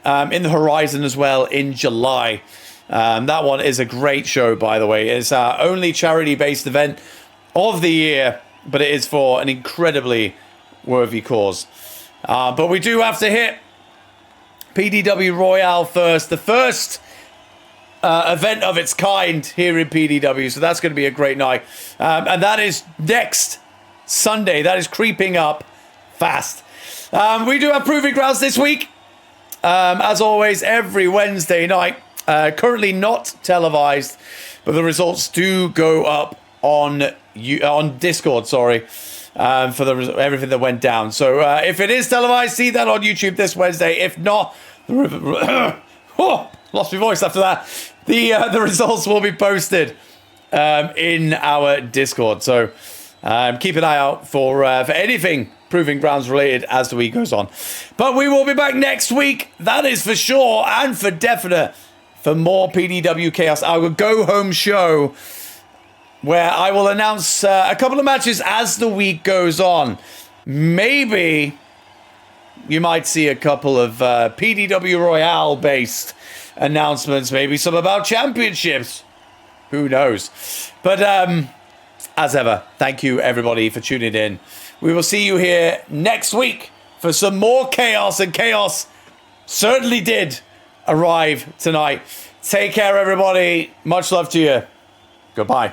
in the horizon as well in July. That one is a great show, by the way. It's our only charity-based event of the year, but it is for an incredibly worthy cause. But we do have to hit PDW Royale first. The first event of its kind here in PDW. So that's going to be a great night. And that is next Sunday. That is creeping up fast. We do have Proving Grounds this week. As always, every Wednesday night. Currently not televised, but the results do go up on Discord, for everything that went down. So if it is televised, see that on YouTube this Wednesday. If not, lost my voice after that. The results will be posted in our Discord. So keep an eye out for anything Proving Grounds related as the week goes on. But we will be back next week, that is for sure and for definite, for more PDW Chaos, our go-home show, where I will announce a couple of matches as the week goes on. Maybe you might see a couple of PDW Royale based announcements, maybe some about championships. Who knows? But as ever, thank you everybody for tuning in. We will see you here next week for some more chaos, and chaos certainly did arrive tonight. Take care, everybody. Much love to you. Goodbye.